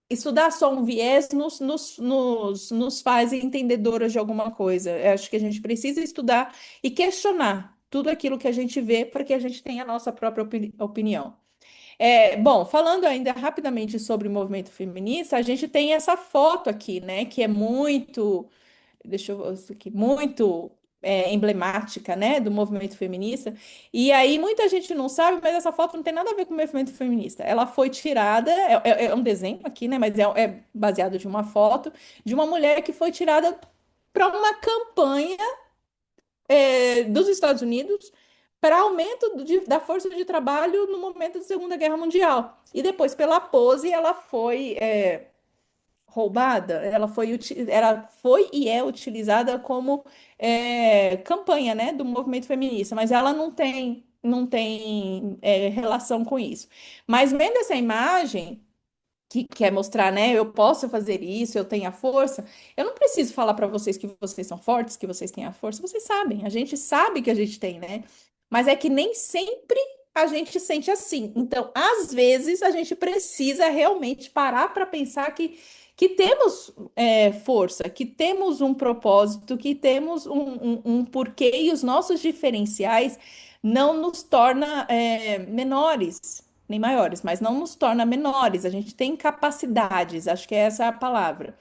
estudar só um viés nos faz entendedoras de alguma coisa. Eu acho que a gente precisa estudar e questionar tudo aquilo que a gente vê para que a gente tenha a nossa própria opinião. Bom, falando ainda rapidamente sobre o movimento feminista, a gente tem essa foto aqui, né, que é muito, deixa eu ver isso aqui, muito emblemática, né, do movimento feminista. E aí muita gente não sabe, mas essa foto não tem nada a ver com o movimento feminista. Ela foi tirada, é um desenho aqui, né, mas é baseado de uma foto de uma mulher que foi tirada para uma campanha dos Estados Unidos para aumento da força de trabalho no momento da Segunda Guerra Mundial. E depois, pela pose, ela foi roubada, ela foi e é utilizada como campanha, né, do movimento feminista, mas ela não tem relação com isso. Mas vendo essa imagem que quer mostrar, né? Eu posso fazer isso, eu tenho a força. Eu não preciso falar para vocês que vocês são fortes, que vocês têm a força. Vocês sabem, a gente sabe que a gente tem, né? Mas é que nem sempre a gente sente assim. Então, às vezes, a gente precisa realmente parar para pensar que temos força, que temos um propósito, que temos um porquê e os nossos diferenciais não nos torna menores nem maiores, mas não nos torna menores. A gente tem capacidades, acho que essa é a palavra.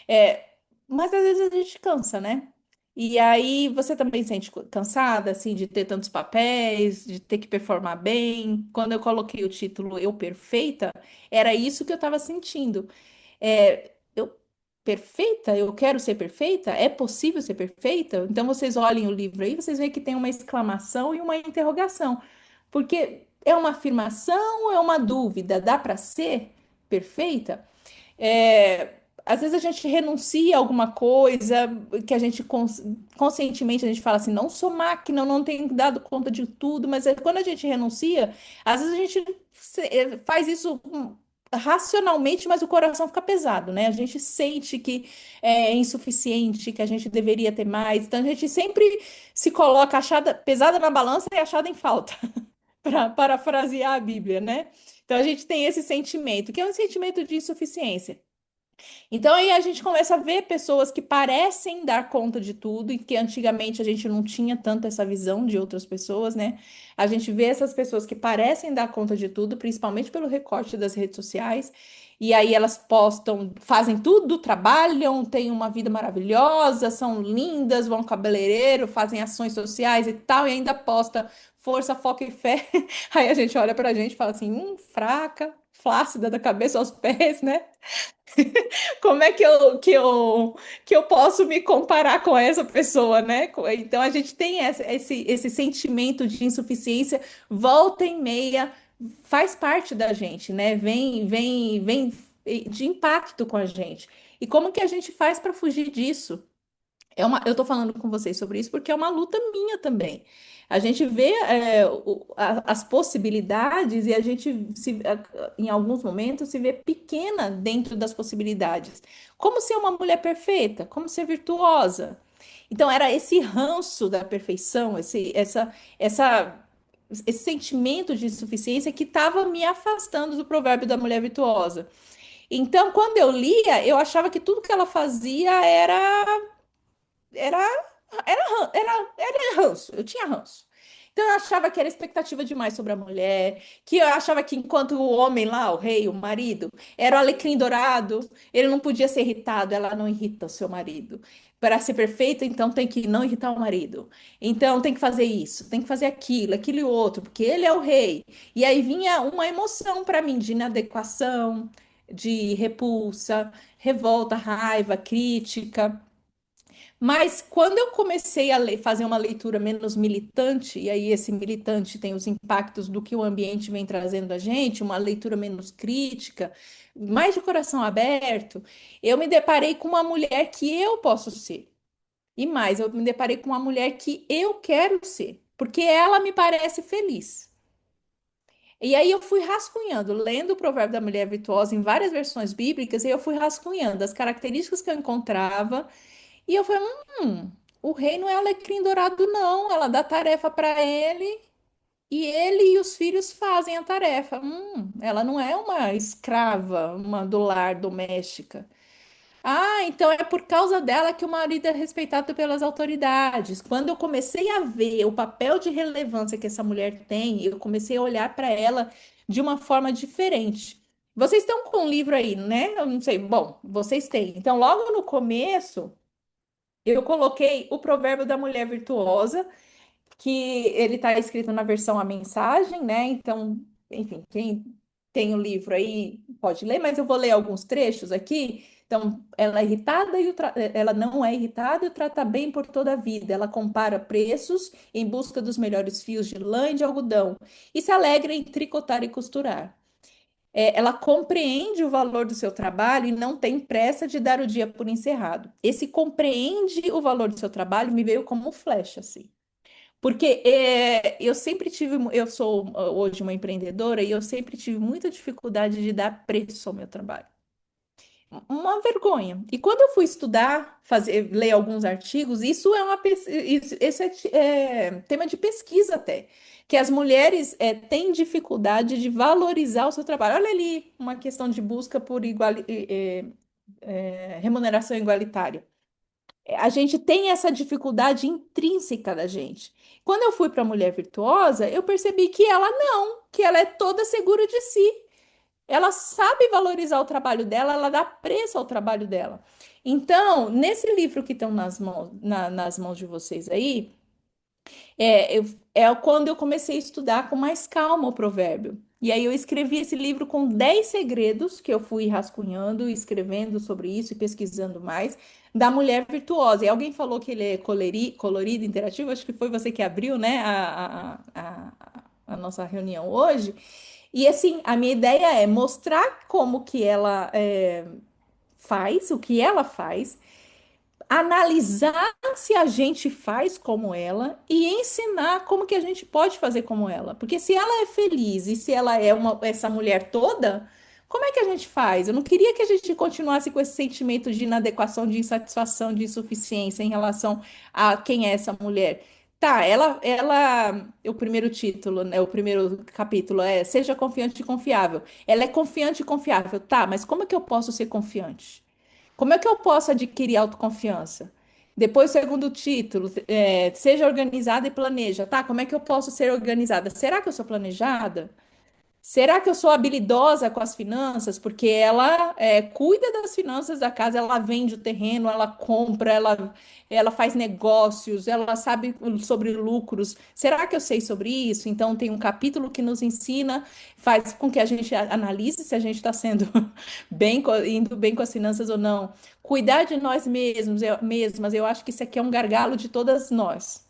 É, mas às vezes a gente cansa, né? E aí você também sente cansada, assim, de ter tantos papéis, de ter que performar bem. Quando eu coloquei o título Eu Perfeita, era isso que eu estava sentindo. Eu perfeita? Eu quero ser perfeita? É possível ser perfeita? Então vocês olhem o livro aí, vocês veem que tem uma exclamação e uma interrogação. Porque é uma afirmação ou é uma dúvida? Dá para ser perfeita? É, Às vezes a gente renuncia a alguma coisa que a gente conscientemente a gente fala assim, não sou máquina, eu não tenho dado conta de tudo, mas quando a gente renuncia, às vezes a gente faz isso racionalmente, mas o coração fica pesado, né? A gente sente que é insuficiente, que a gente deveria ter mais, então a gente sempre se coloca pesada na balança e achada em falta. para parafrasear a Bíblia, né? Então a gente tem esse sentimento, que é um sentimento de insuficiência. Então aí a gente começa a ver pessoas que parecem dar conta de tudo e que antigamente a gente não tinha tanto essa visão de outras pessoas, né? A gente vê essas pessoas que parecem dar conta de tudo, principalmente pelo recorte das redes sociais. E aí elas postam, fazem tudo, trabalham, têm uma vida maravilhosa, são lindas, vão ao cabeleireiro, fazem ações sociais e tal, e ainda posta força, foco e fé. Aí a gente olha pra gente e fala assim, fraca, flácida da cabeça aos pés, né? Como é que eu posso me comparar com essa pessoa, né? Então a gente tem esse sentimento de insuficiência, volta e meia, faz parte da gente, né? Vem de impacto com a gente. E como que a gente faz para fugir disso? Eu tô falando com vocês sobre isso porque é uma luta minha também. A gente vê as possibilidades e a gente em alguns momentos se vê pequena dentro das possibilidades. Como ser uma mulher perfeita? Como ser virtuosa? Então era esse ranço da perfeição, essa, esse sentimento de insuficiência que estava me afastando do provérbio da mulher virtuosa. Então, quando eu lia, eu achava que tudo que ela fazia era, era ranço, eu tinha ranço. Então eu achava que era expectativa demais sobre a mulher, que eu achava que enquanto o homem lá, o rei, o marido, era o alecrim dourado, ele não podia ser irritado, ela não irrita o seu marido. Para ser perfeito, então tem que não irritar o marido. Então tem que fazer isso, tem que fazer aquilo, aquilo e outro, porque ele é o rei. E aí vinha uma emoção para mim de inadequação, de repulsa, revolta, raiva, crítica. Mas quando eu comecei a fazer uma leitura menos militante, e aí esse militante tem os impactos do que o ambiente vem trazendo a gente, uma leitura menos crítica, mais de coração aberto, eu me deparei com uma mulher que eu posso ser. E mais, eu me deparei com uma mulher que eu quero ser, porque ela me parece feliz. E aí eu fui rascunhando, lendo o Provérbio da Mulher Virtuosa em várias versões bíblicas, e eu fui rascunhando as características que eu encontrava e eu falei, o rei não é alecrim dourado, não. Ela dá tarefa para ele e ele e os filhos fazem a tarefa. Ela não é uma escrava, uma do lar doméstica. Ah, então é por causa dela que o marido é respeitado pelas autoridades. Quando eu comecei a ver o papel de relevância que essa mulher tem, eu comecei a olhar para ela de uma forma diferente. Vocês estão com um livro aí, né? Eu não sei. Bom, vocês têm. Então, logo no começo. Eu coloquei o provérbio da mulher virtuosa, que ele está escrito na versão A Mensagem, né? Então, enfim, quem tem o livro aí pode ler, mas eu vou ler alguns trechos aqui. Então, ela é irritada ela não é irritada e o trata bem por toda a vida. Ela compara preços em busca dos melhores fios de lã e de algodão e se alegra em tricotar e costurar. Ela compreende o valor do seu trabalho e não tem pressa de dar o dia por encerrado. Esse compreende o valor do seu trabalho me veio como um flash, assim. Porque eu sempre tive, eu sou hoje uma empreendedora e eu sempre tive muita dificuldade de dar preço ao meu trabalho. Uma vergonha. E quando eu fui estudar, ler alguns artigos, isso é isso é tema de pesquisa até, que as mulheres têm dificuldade de valorizar o seu trabalho. Olha ali, uma questão de busca por remuneração igualitária. A gente tem essa dificuldade intrínseca da gente. Quando eu fui para a mulher virtuosa, eu percebi que ela não, que ela é toda segura de si. Ela sabe valorizar o trabalho dela, ela dá preço ao trabalho dela. Então, nesse livro que estão nas mãos de vocês aí, é quando eu comecei a estudar com mais calma o provérbio. E aí eu escrevi esse livro com 10 segredos que eu fui rascunhando, escrevendo sobre isso e pesquisando mais, da mulher virtuosa. E alguém falou que ele é colorido, interativo, acho que foi você que abriu, né, a nossa reunião hoje. E assim, a minha ideia é mostrar como que ela faz, o que ela faz, analisar se a gente faz como ela e ensinar como que a gente pode fazer como ela. Porque se ela é feliz e se ela é essa mulher toda, como é que a gente faz? Eu não queria que a gente continuasse com esse sentimento de inadequação, de insatisfação, de insuficiência em relação a quem é essa mulher. Tá, o primeiro título, né, o primeiro capítulo é Seja Confiante e Confiável. Ela é confiante e confiável, tá, mas como é que eu posso ser confiante? Como é que eu posso adquirir autoconfiança? Depois, segundo título, Seja Organizada e Planeja, tá, como é que eu posso ser organizada? Será que eu sou planejada? Será que eu sou habilidosa com as finanças? Porque ela cuida das finanças da casa, ela vende o terreno, ela compra, ela faz negócios, ela sabe sobre lucros. Será que eu sei sobre isso? Então, tem um capítulo que nos ensina, faz com que a gente analise se a gente está sendo indo bem com as finanças ou não. Cuidar de nós mesmas, eu acho que isso aqui é um gargalo de todas nós,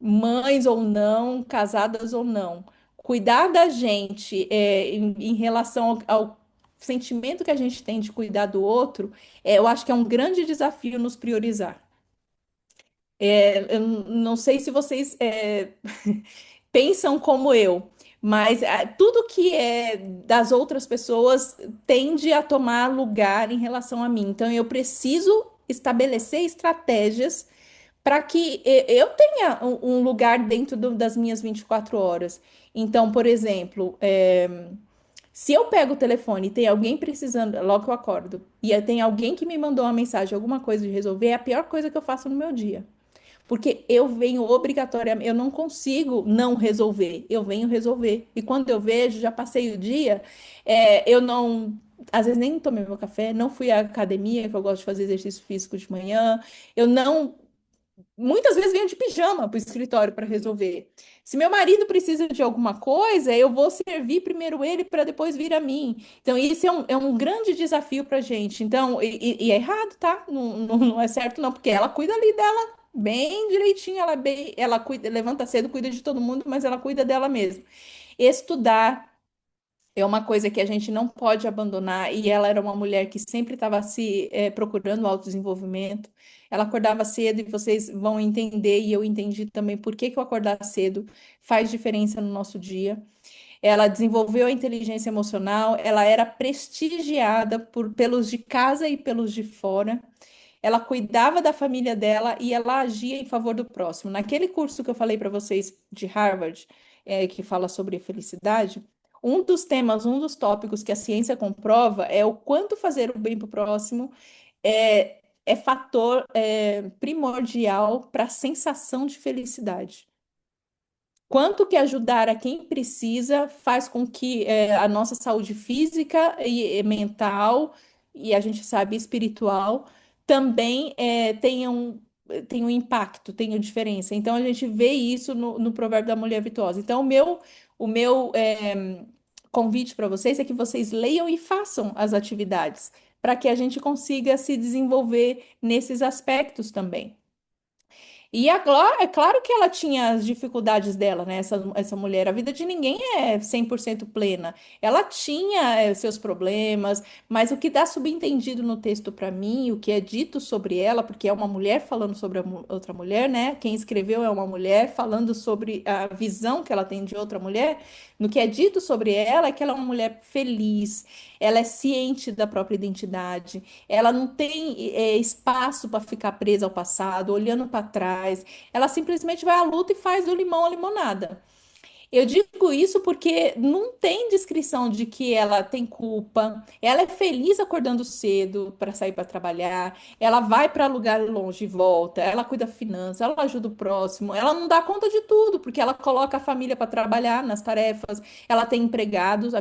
mães ou não, casadas ou não, cuidar da gente em relação ao sentimento que a gente tem de cuidar do outro, eu acho que é um grande desafio nos priorizar. Eu não sei se vocês pensam como eu, mas tudo que é das outras pessoas tende a tomar lugar em relação a mim. Então, eu preciso estabelecer estratégias para que eu tenha um lugar dentro das minhas 24 horas. Então, por exemplo, se eu pego o telefone e tem alguém precisando, logo que eu acordo, e tem alguém que me mandou uma mensagem, alguma coisa de resolver, é a pior coisa que eu faço no meu dia. Porque eu venho obrigatoriamente, eu não consigo não resolver, eu venho resolver. E quando eu vejo, já passei o dia, eu não, às vezes nem tomei meu café, não fui à academia, que eu gosto de fazer exercício físico de manhã, eu não muitas vezes venho de pijama para o escritório para resolver. Se meu marido precisa de alguma coisa, eu vou servir primeiro ele para depois vir a mim. Então, isso é um grande desafio para a gente. Então, e é errado, tá? Não, não é certo, não, porque ela cuida ali dela bem direitinho, ela cuida, levanta cedo, cuida de todo mundo, mas ela cuida dela mesma. Estudar é uma coisa que a gente não pode abandonar, e ela era uma mulher que sempre estava se procurando autodesenvolvimento. Ela acordava cedo e vocês vão entender, e eu entendi também por que que o acordar cedo faz diferença no nosso dia. Ela desenvolveu a inteligência emocional, ela era prestigiada pelos de casa e pelos de fora. Ela cuidava da família dela e ela agia em favor do próximo. Naquele curso que eu falei para vocês de Harvard, que fala sobre felicidade, um dos temas, um dos tópicos que a ciência comprova é o quanto fazer o bem para o próximo é fator primordial para a sensação de felicidade. Quanto que ajudar a quem precisa faz com que a nossa saúde física e mental, e a gente sabe espiritual, também tenha um impacto, tenha diferença. Então a gente vê isso no provérbio da mulher virtuosa. Então o meu convite para vocês é que vocês leiam e façam as atividades, para que a gente consiga se desenvolver nesses aspectos também. E agora, é claro que ela tinha as dificuldades dela, né? Essa mulher, a vida de ninguém é 100% plena. Ela tinha seus problemas, mas o que dá subentendido no texto para mim, o que é dito sobre ela, porque é uma mulher falando sobre outra mulher, né? Quem escreveu é uma mulher falando sobre a visão que ela tem de outra mulher. No que é dito sobre ela, é que ela é uma mulher feliz, ela é ciente da própria identidade, ela não tem espaço para ficar presa ao passado, olhando para trás. Ela simplesmente vai à luta e faz do limão a limonada. Eu digo isso porque não tem descrição de que ela tem culpa. Ela é feliz acordando cedo para sair para trabalhar. Ela vai para lugar longe e volta. Ela cuida da finança, ela ajuda o próximo. Ela não dá conta de tudo, porque ela coloca a família para trabalhar nas tarefas. Ela tem empregados.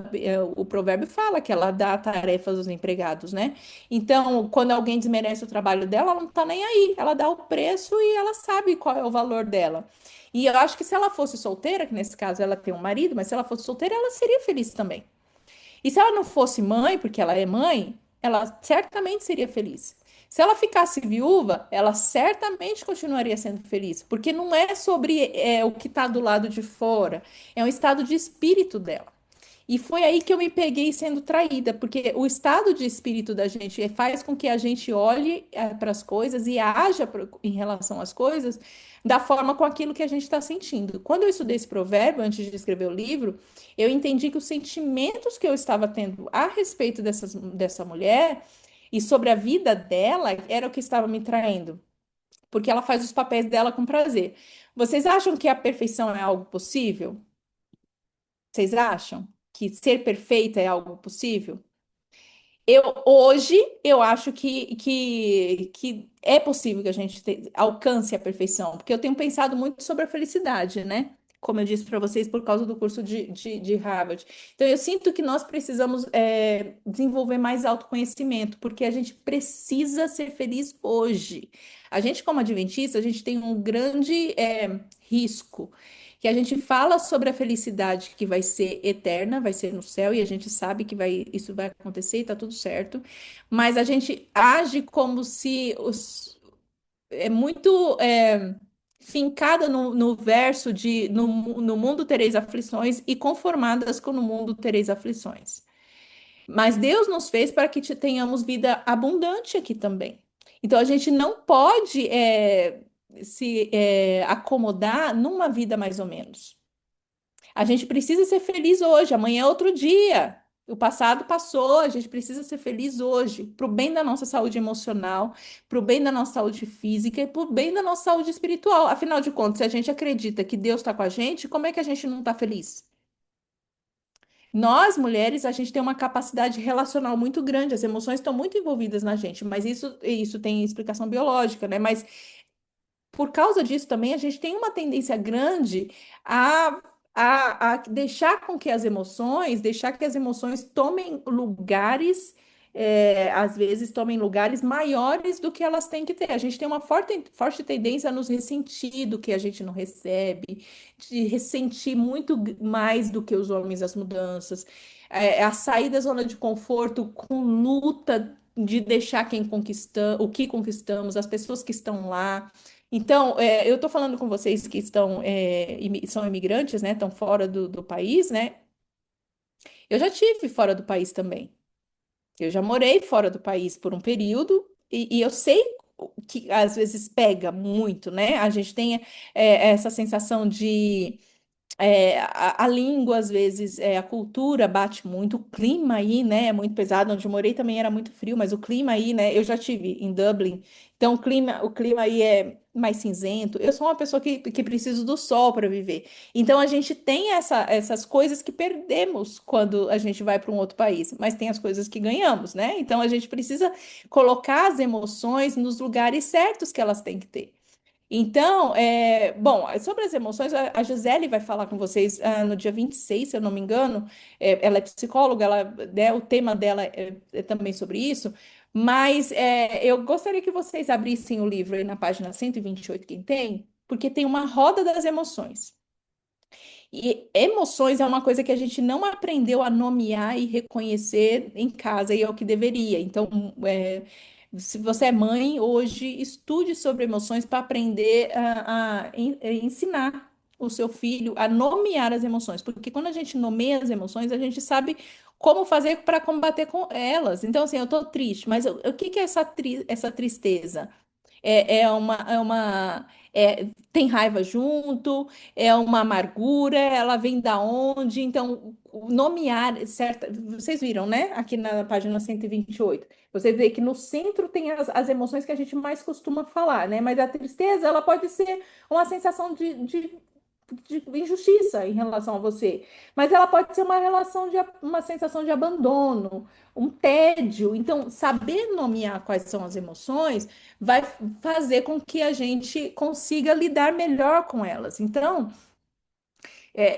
O provérbio fala que ela dá tarefas aos empregados, né? Então, quando alguém desmerece o trabalho dela, ela não tá nem aí. Ela dá o preço e ela sabe qual é o valor dela. E eu acho que se ela fosse solteira, que nesse caso ela tem um marido, mas se ela fosse solteira, ela seria feliz também. E se ela não fosse mãe, porque ela é mãe, ela certamente seria feliz. Se ela ficasse viúva, ela certamente continuaria sendo feliz, porque não é sobre o que está do lado de fora, é um estado de espírito dela. E foi aí que eu me peguei sendo traída, porque o estado de espírito da gente faz com que a gente olhe para as coisas e haja em relação às coisas da forma com aquilo que a gente está sentindo. Quando eu estudei esse provérbio, antes de escrever o livro, eu entendi que os sentimentos que eu estava tendo a respeito dessa mulher e sobre a vida dela era o que estava me traindo. porque ela faz os papéis dela com prazer. Vocês acham que a perfeição é algo possível? Vocês acham que ser perfeita é algo possível? Hoje eu acho que é possível que a gente alcance a perfeição, porque eu tenho pensado muito sobre a felicidade, né? Como eu disse para vocês, por causa do curso de Harvard. Então, eu sinto que nós precisamos desenvolver mais autoconhecimento, porque a gente precisa ser feliz hoje. A gente, como adventista, a gente tem um grande risco que a gente fala sobre a felicidade que vai ser eterna, vai ser no céu, e a gente sabe que isso vai acontecer e tá tudo certo, mas a gente age como se é muito fincada no verso de no mundo tereis aflições e conformadas com no mundo tereis aflições. Mas Deus nos fez para que tenhamos vida abundante aqui também. Então a gente não pode se acomodar numa vida mais ou menos. A gente precisa ser feliz hoje, amanhã é outro dia. O passado passou, a gente precisa ser feliz hoje, para o bem da nossa saúde emocional, para o bem da nossa saúde física e para o bem da nossa saúde espiritual. Afinal de contas, se a gente acredita que Deus está com a gente, como é que a gente não está feliz? Nós, mulheres, a gente tem uma capacidade relacional muito grande, as emoções estão muito envolvidas na gente, mas isso tem explicação biológica, né? Mas por causa disso também, a gente tem uma tendência grande a, a deixar com que deixar que as emoções tomem lugares, às vezes tomem lugares maiores do que elas têm que ter. A gente tem uma forte tendência a nos ressentir do que a gente não recebe, de ressentir muito mais do que os homens as mudanças, a sair da zona de conforto com luta de deixar o que conquistamos, as pessoas que estão lá. Então, eu estou falando com vocês que são imigrantes, né? Estão fora do país, né? Eu já tive fora do país também. Eu já morei fora do país por um período e eu sei que às vezes pega muito, né? A gente tem essa sensação de a língua, às vezes, a cultura bate muito, o clima aí, né, é muito pesado. Onde eu morei também era muito frio, mas o clima aí, né, eu já tive em Dublin, então o clima aí é mais cinzento. Eu sou uma pessoa que preciso do sol para viver. Então a gente tem essas coisas que perdemos quando a gente vai para um outro país, mas tem as coisas que ganhamos, né? Então a gente precisa colocar as emoções nos lugares certos que elas têm que ter. Então, bom, sobre as emoções, a Gisele vai falar com vocês no dia 26, se eu não me engano. Ela é psicóloga, né, o tema dela é também sobre isso, mas eu gostaria que vocês abrissem o livro aí na página 128, quem tem, porque tem uma roda das emoções. E emoções é uma coisa que a gente não aprendeu a nomear e reconhecer em casa, e é o que deveria. Então, se você é mãe, hoje estude sobre emoções para aprender a ensinar o seu filho a nomear as emoções, porque quando a gente nomeia as emoções, a gente sabe como fazer para combater com elas. Então, assim, eu tô triste, mas o que que é essa tristeza? Tem raiva junto, é uma amargura, ela vem da onde? Então, nomear, certa, vocês viram, né? Aqui na página 128. Você vê que no centro tem as emoções que a gente mais costuma falar, né? Mas a tristeza, ela pode ser uma sensação de injustiça em relação a você, mas ela pode ser uma sensação de abandono, um tédio. Então, saber nomear quais são as emoções vai fazer com que a gente consiga lidar melhor com elas. Então,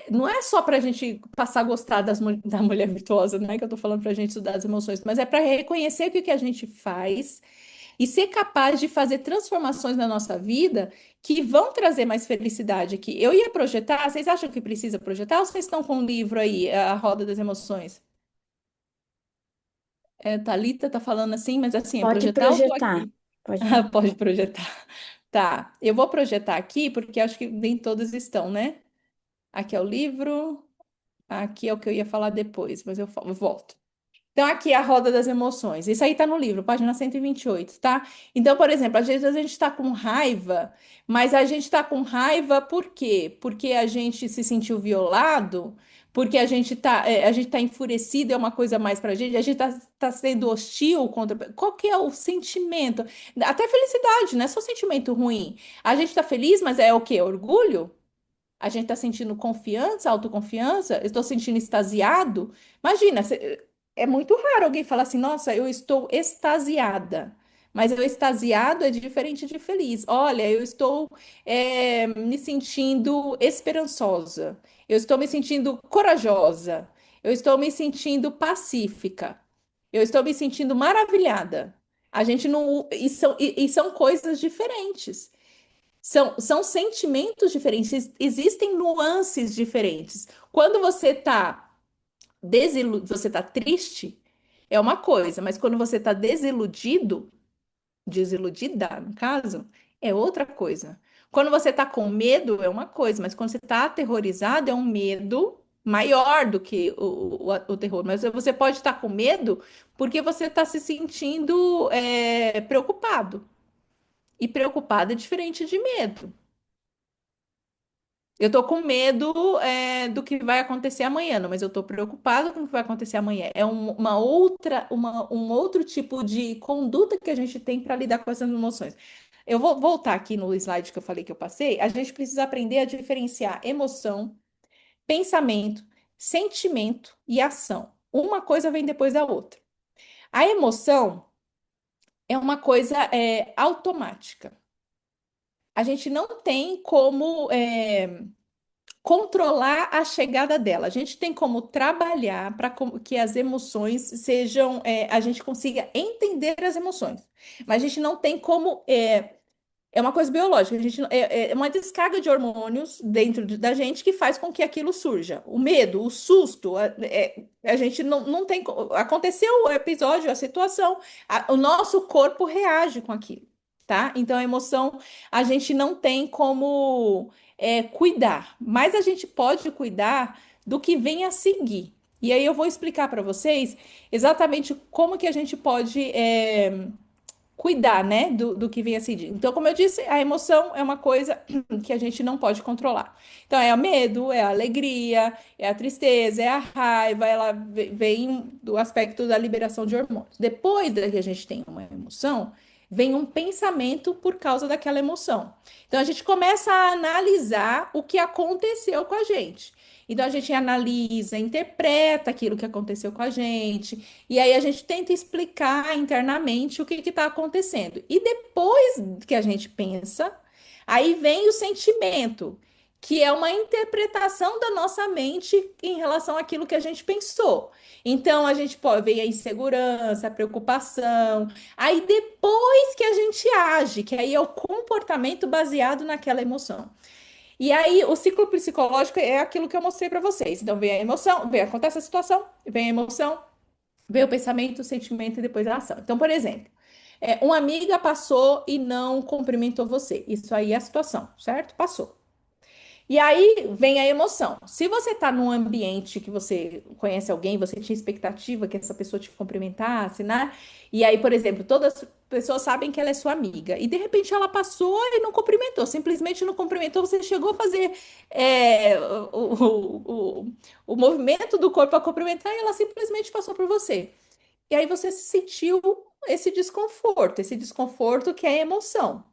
não é só para a gente passar a gostar da mulher virtuosa, não é que eu estou falando para a gente estudar as emoções, mas é para reconhecer que o que a gente faz e ser capaz de fazer transformações na nossa vida que vão trazer mais felicidade aqui. Eu ia projetar, vocês acham que precisa projetar ou vocês estão com o livro aí, A Roda das Emoções? Thalita tá falando assim, mas assim, é Pode projetar ou tô projetar. aqui? Pode. Pode projetar. Tá, eu vou projetar aqui porque acho que nem todos estão, né? Aqui é o livro, aqui é o que eu ia falar depois, mas eu volto. Então, aqui é a roda das emoções. Isso aí tá no livro, página 128, tá? Então, por exemplo, às vezes a gente tá com raiva, mas a gente tá com raiva por quê? Porque a gente se sentiu violado, porque a gente tá enfurecido, é uma coisa mais pra gente tá sendo hostil contra. Qual que é o sentimento? Até felicidade, não é só sentimento ruim. A gente tá feliz, mas é o quê? Orgulho? A gente está sentindo confiança, autoconfiança, eu estou sentindo extasiado. Imagina, é muito raro alguém falar assim, nossa, eu estou extasiada. Mas eu extasiado é diferente de feliz. Olha, eu estou me sentindo esperançosa. Eu estou me sentindo corajosa. Eu estou me sentindo pacífica. Eu estou me sentindo maravilhada. A gente não. E são coisas diferentes. São sentimentos diferentes, existem nuances diferentes. Quando você tá triste, é uma coisa, mas quando você tá desiludido, desiludida, no caso, é outra coisa. Quando você tá com medo, é uma coisa, mas quando você tá aterrorizado, é um medo maior do que o terror. Mas você pode estar com medo porque você está se sentindo preocupado. E preocupado é diferente de medo. Eu tô com medo do que vai acontecer amanhã, não, mas eu tô preocupada com o que vai acontecer amanhã. É um outro tipo de conduta que a gente tem para lidar com essas emoções. Eu vou voltar aqui no slide que eu falei que eu passei. A gente precisa aprender a diferenciar emoção, pensamento, sentimento e ação. Uma coisa vem depois da outra. A emoção é uma coisa automática. A gente não tem como controlar a chegada dela. A gente tem como trabalhar para que as emoções sejam, a gente consiga entender as emoções, mas a gente não tem como. É uma coisa biológica, a gente, é uma descarga de hormônios dentro da gente que faz com que aquilo surja. O medo, o susto, a gente não tem. Aconteceu o episódio, a situação, o nosso corpo reage com aquilo, tá? Então a emoção a gente não tem como cuidar, mas a gente pode cuidar do que vem a seguir. E aí eu vou explicar para vocês exatamente como que a gente pode cuidar, né, do que vem a seguir. Então, como eu disse, a emoção é uma coisa que a gente não pode controlar. Então, é o medo, é a alegria, é a tristeza, é a raiva, ela vem do aspecto da liberação de hormônios. Depois da que a gente tem uma emoção, vem um pensamento por causa daquela emoção. Então, a gente começa a analisar o que aconteceu com a gente. Então, a gente analisa, interpreta aquilo que aconteceu com a gente, e aí a gente tenta explicar internamente o que está acontecendo. E depois que a gente pensa, aí vem o sentimento, que é uma interpretação da nossa mente em relação àquilo que a gente pensou. Então a gente pode ver a insegurança, a preocupação. Aí depois que a gente age, que aí é o comportamento baseado naquela emoção. E aí, o ciclo psicológico é aquilo que eu mostrei para vocês. Então, vem a emoção, acontece a situação, vem a emoção, vem o pensamento, o sentimento e depois a ação. Então, por exemplo, uma amiga passou e não cumprimentou você. Isso aí é a situação, certo? Passou. E aí vem a emoção. Se você está num ambiente que você conhece alguém, você tinha expectativa que essa pessoa te cumprimentasse, né? E aí, por exemplo, todas as pessoas sabem que ela é sua amiga. E de repente ela passou e não cumprimentou, simplesmente não cumprimentou. Você chegou a fazer o movimento do corpo para cumprimentar e ela simplesmente passou por você. E aí você sentiu esse desconforto que é a emoção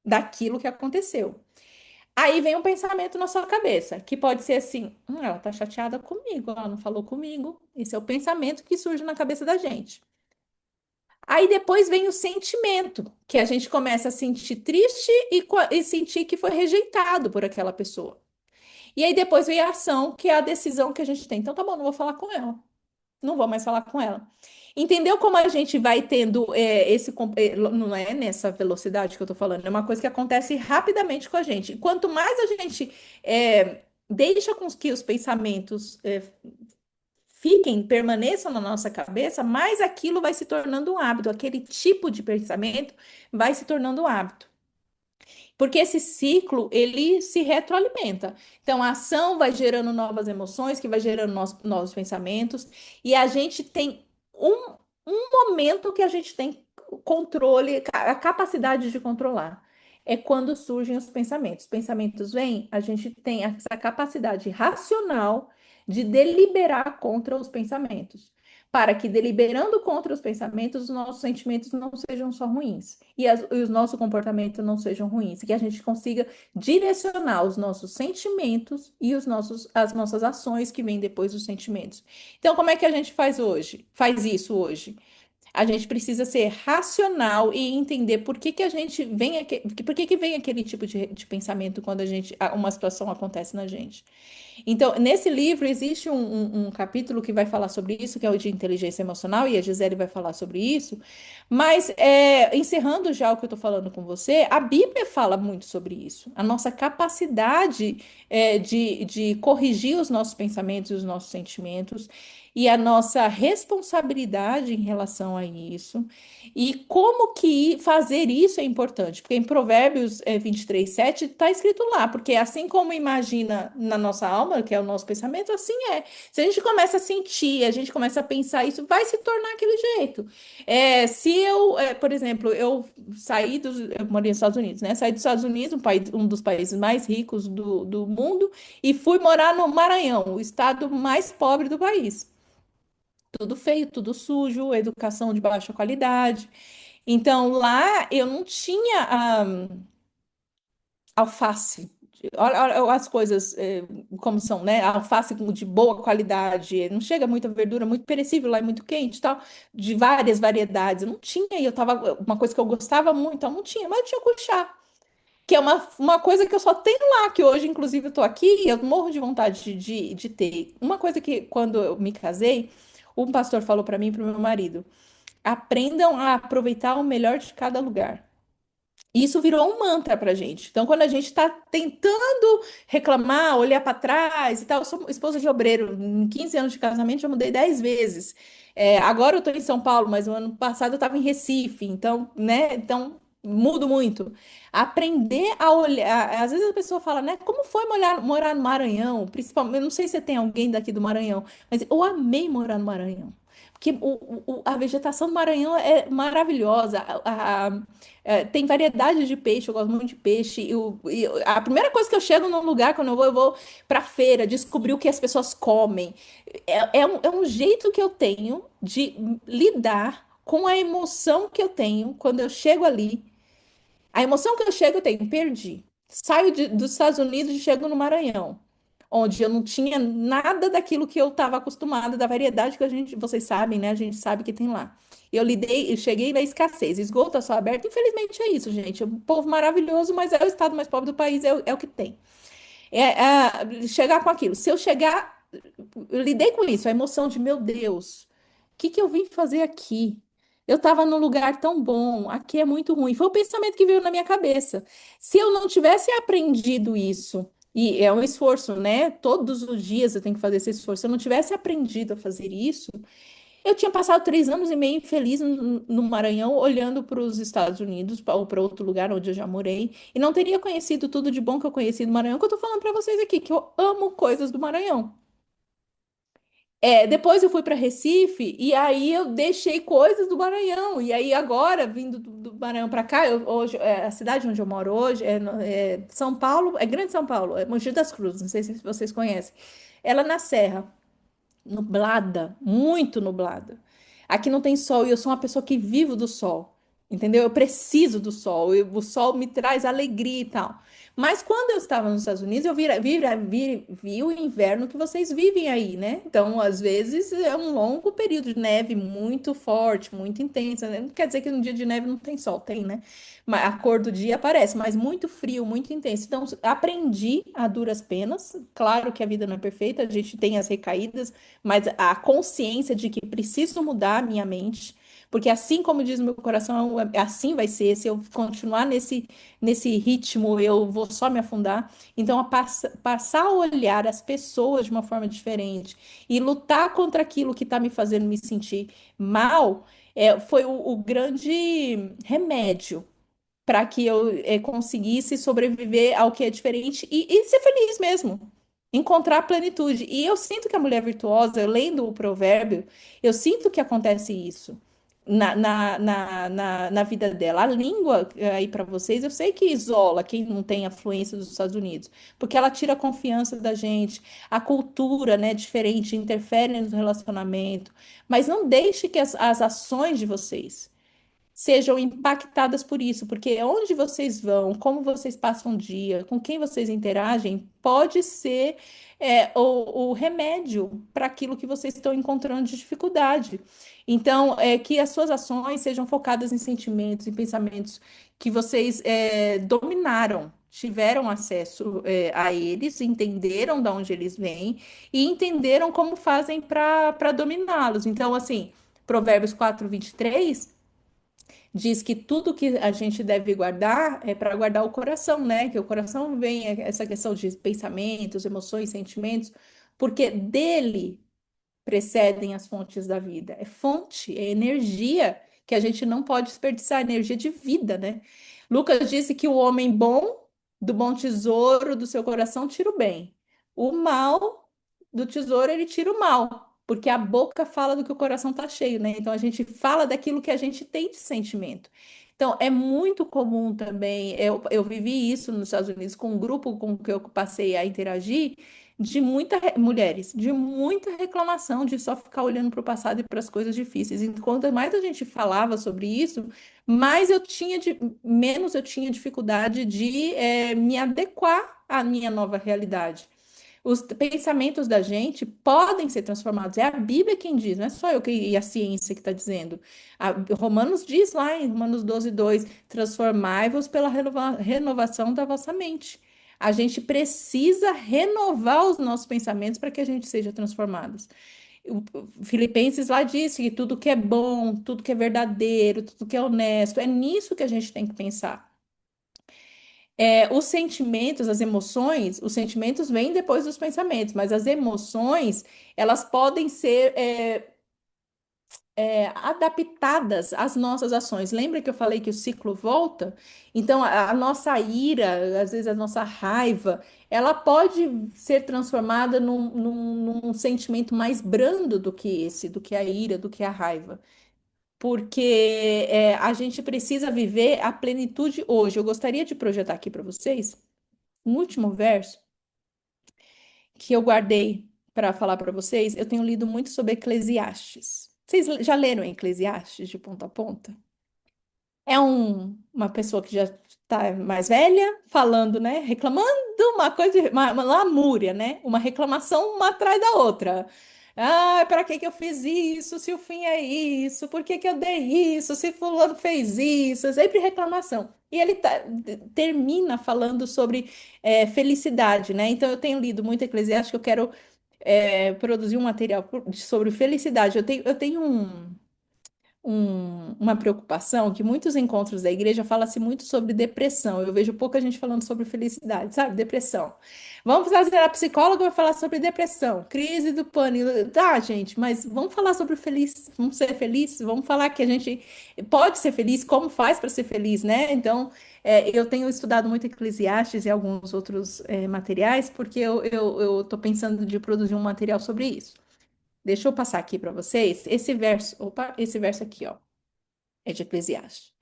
daquilo que aconteceu. Aí vem um pensamento na sua cabeça, que pode ser assim: ela tá chateada comigo, ela não falou comigo. Esse é o pensamento que surge na cabeça da gente. Aí depois vem o sentimento, que a gente começa a sentir triste e sentir que foi rejeitado por aquela pessoa. E aí depois vem a ação, que é a decisão que a gente tem. Então tá bom, não vou falar com ela. Não vou mais falar com ela. Entendeu como a gente vai tendo não é nessa velocidade que eu tô falando, é uma coisa que acontece rapidamente com a gente. Quanto mais a gente deixa com que os pensamentos permaneçam na nossa cabeça, mais aquilo vai se tornando um hábito, aquele tipo de pensamento vai se tornando um hábito. Porque esse ciclo, ele se retroalimenta. Então, a ação vai gerando novas emoções, que vai gerando novos pensamentos, e a gente tem um momento que a gente tem controle, a capacidade de controlar. É quando surgem os pensamentos. Os pensamentos vêm, a gente tem essa capacidade racional de deliberar contra os pensamentos, para que deliberando contra os pensamentos, os nossos sentimentos não sejam só ruins e os nossos comportamentos não sejam ruins, e que a gente consiga direcionar os nossos sentimentos e as nossas ações que vêm depois dos sentimentos. Então, como é que a gente faz hoje? Faz isso hoje. A gente precisa ser racional e entender por que que a gente vem, por que que vem aquele tipo de pensamento quando uma situação acontece na gente. Então, nesse livro existe um capítulo que vai falar sobre isso, que é o de inteligência emocional, e a Gisele vai falar sobre isso. Mas, encerrando já o que eu estou falando com você, a Bíblia fala muito sobre isso. A nossa capacidade, de corrigir os nossos pensamentos e os nossos sentimentos, e a nossa responsabilidade em relação a isso. E como que fazer isso é importante, porque em Provérbios 23:7 está escrito lá, porque assim como imagina na nossa alma, que é o nosso pensamento, assim é. Se a gente começa a sentir, a gente começa a pensar isso, vai se tornar aquele jeito. Se eu, por exemplo, eu morei nos Estados Unidos, né? Saí dos Estados Unidos, um dos países mais ricos do mundo, e fui morar no Maranhão, o estado mais pobre do país. Tudo feio, tudo sujo, educação de baixa qualidade. Então, lá eu não tinha alface. Olha as coisas como são, né? Alface de boa qualidade, não chega muita verdura, muito perecível lá, é muito quente e tal, de várias variedades. Eu não tinha, e eu tava, uma coisa que eu gostava muito, eu não tinha, mas eu tinha cuchá, que é uma coisa que eu só tenho lá, que hoje, inclusive, eu tô aqui e eu morro de vontade de ter. Uma coisa que, quando eu me casei, um pastor falou para mim e para o meu marido: aprendam a aproveitar o melhor de cada lugar. E isso virou um mantra pra gente. Então, quando a gente está tentando reclamar, olhar para trás e tal, eu sou esposa de obreiro, em 15 anos de casamento já mudei 10 vezes. Agora eu estou em São Paulo, mas o ano passado eu estava em Recife, então, né? Então, mudo muito. Aprender a olhar. Às vezes a pessoa fala, né? Como foi morar no Maranhão? Principalmente, eu não sei se tem alguém daqui do Maranhão, mas eu amei morar no Maranhão. Porque a vegetação do Maranhão é maravilhosa. Tem variedade de peixe, eu gosto muito de peixe. E a primeira coisa que eu chego num lugar, quando eu vou pra feira, descobrir o que as pessoas comem. É um jeito que eu tenho de lidar com a emoção que eu tenho quando eu chego ali. A emoção que eu chego, eu tenho, perdi. Saio dos Estados Unidos e chego no Maranhão, onde eu não tinha nada daquilo que eu estava acostumada, da variedade que vocês sabem, né? A gente sabe que tem lá. Eu cheguei na escassez, esgoto a céu aberto. Infelizmente é isso, gente. É um povo maravilhoso, mas é o estado mais pobre do país, é o que tem. Chegar com aquilo. Se eu chegar, eu lidei com isso, a emoção de, meu Deus, o que que eu vim fazer aqui? Eu estava num lugar tão bom, aqui é muito ruim. Foi o pensamento que veio na minha cabeça. Se eu não tivesse aprendido isso, e é um esforço, né? Todos os dias eu tenho que fazer esse esforço. Se eu não tivesse aprendido a fazer isso, eu tinha passado 3 anos e meio infeliz no Maranhão, olhando para os Estados Unidos ou para outro lugar onde eu já morei, e não teria conhecido tudo de bom que eu conheci do Maranhão, que eu tô falando para vocês aqui, que eu amo coisas do Maranhão. Depois eu fui para Recife e aí eu deixei coisas do Maranhão. E aí agora, vindo do Maranhão para cá, hoje, a cidade onde eu moro hoje é São Paulo, é Grande São Paulo, é Mogi das Cruzes, não sei se vocês conhecem. Ela é na Serra, nublada, muito nublada. Aqui não tem sol e eu sou uma pessoa que vivo do sol, entendeu? Eu preciso do sol, o sol me traz alegria e tal. Mas quando eu estava nos Estados Unidos, eu vi o inverno que vocês vivem aí, né? Então, às vezes, é um longo período de neve muito forte, muito intensa, né? Não quer dizer que no dia de neve não tem sol, tem, né? A cor do dia aparece, mas muito frio, muito intenso. Então, aprendi a duras penas. Claro que a vida não é perfeita, a gente tem as recaídas, mas a consciência de que preciso mudar a minha mente, porque assim como diz o meu coração, assim vai ser. Se eu continuar nesse ritmo, eu vou só me afundar. Então, passar a olhar as pessoas de uma forma diferente e lutar contra aquilo que está me fazendo me sentir mal, foi o grande remédio para que eu conseguisse sobreviver ao que é diferente e ser feliz mesmo. Encontrar plenitude. E eu sinto que a mulher virtuosa, lendo o provérbio, eu sinto que acontece isso. na vida dela. A língua, aí para vocês, eu sei que isola quem não tem a fluência dos Estados Unidos, porque ela tira a confiança da gente, a cultura, né, diferente, interfere no relacionamento, mas não deixe que as ações de vocês sejam impactadas por isso, porque onde vocês vão, como vocês passam o dia, com quem vocês interagem, pode ser o remédio para aquilo que vocês estão encontrando de dificuldade. Então, que as suas ações sejam focadas em sentimentos, em pensamentos que vocês dominaram. Tiveram acesso a eles, entenderam de onde eles vêm e entenderam como fazem para dominá-los. Então, assim, Provérbios 4:23 diz que tudo que a gente deve guardar é para guardar o coração, né? Que o coração vem essa questão de pensamentos, emoções, sentimentos, porque dele precedem as fontes da vida. É fonte, é energia que a gente não pode desperdiçar, energia de vida, né? Lucas disse que o homem bom, do bom tesouro do seu coração, tira o bem. O mal do tesouro, ele tira o mal, porque a boca fala do que o coração está cheio, né? Então a gente fala daquilo que a gente tem de sentimento. Então, é muito comum também, eu vivi isso nos Estados Unidos com um grupo com que eu passei a interagir, de mulheres, de muita reclamação, de só ficar olhando para o passado e para as coisas difíceis. E quanto mais a gente falava sobre isso, menos eu tinha dificuldade de me adequar à minha nova realidade. Os pensamentos da gente podem ser transformados. É a Bíblia quem diz, não é só eu e a ciência que está dizendo. Romanos diz lá em Romanos 12:2: transformai-vos pela renovação da vossa mente. A gente precisa renovar os nossos pensamentos para que a gente seja transformados. O Filipenses lá disse que tudo que é bom, tudo que é verdadeiro, tudo que é honesto, é nisso que a gente tem que pensar. Os sentimentos, as emoções, os sentimentos vêm depois dos pensamentos, mas as emoções, elas podem ser adaptadas às nossas ações. Lembra que eu falei que o ciclo volta? Então, a nossa ira, às vezes a nossa raiva, ela pode ser transformada num sentimento mais brando do que esse, do que a ira, do que a raiva. Porque a gente precisa viver a plenitude hoje. Eu gostaria de projetar aqui para vocês um último verso que eu guardei para falar para vocês. Eu tenho lido muito sobre Eclesiastes. Vocês já leram Eclesiastes de ponta a ponta? É uma pessoa que já está mais velha, falando, né? Reclamando uma coisa, uma lamúria, né? Uma reclamação uma atrás da outra. Ah, para que que eu fiz isso? Se o fim é isso? Por que que eu dei isso? Se fulano fez isso? É sempre reclamação. E ele termina falando sobre felicidade, né? Então eu tenho lido muito Eclesiastes, que eu quero produzir um material sobre felicidade. Eu tenho uma preocupação que muitos encontros da igreja fala-se muito sobre depressão. Eu vejo pouca gente falando sobre felicidade, sabe? Depressão. Vamos fazer a psicóloga vai falar sobre depressão, crise do pânico. Tá, gente, mas vamos falar sobre feliz, vamos ser felizes, vamos falar que a gente pode ser feliz, como faz para ser feliz, né? Então, eu tenho estudado muito Eclesiastes e alguns outros materiais, porque eu estou pensando de produzir um material sobre isso. Deixa eu passar aqui para vocês esse verso. Opa, esse verso aqui, ó. É de Eclesiastes.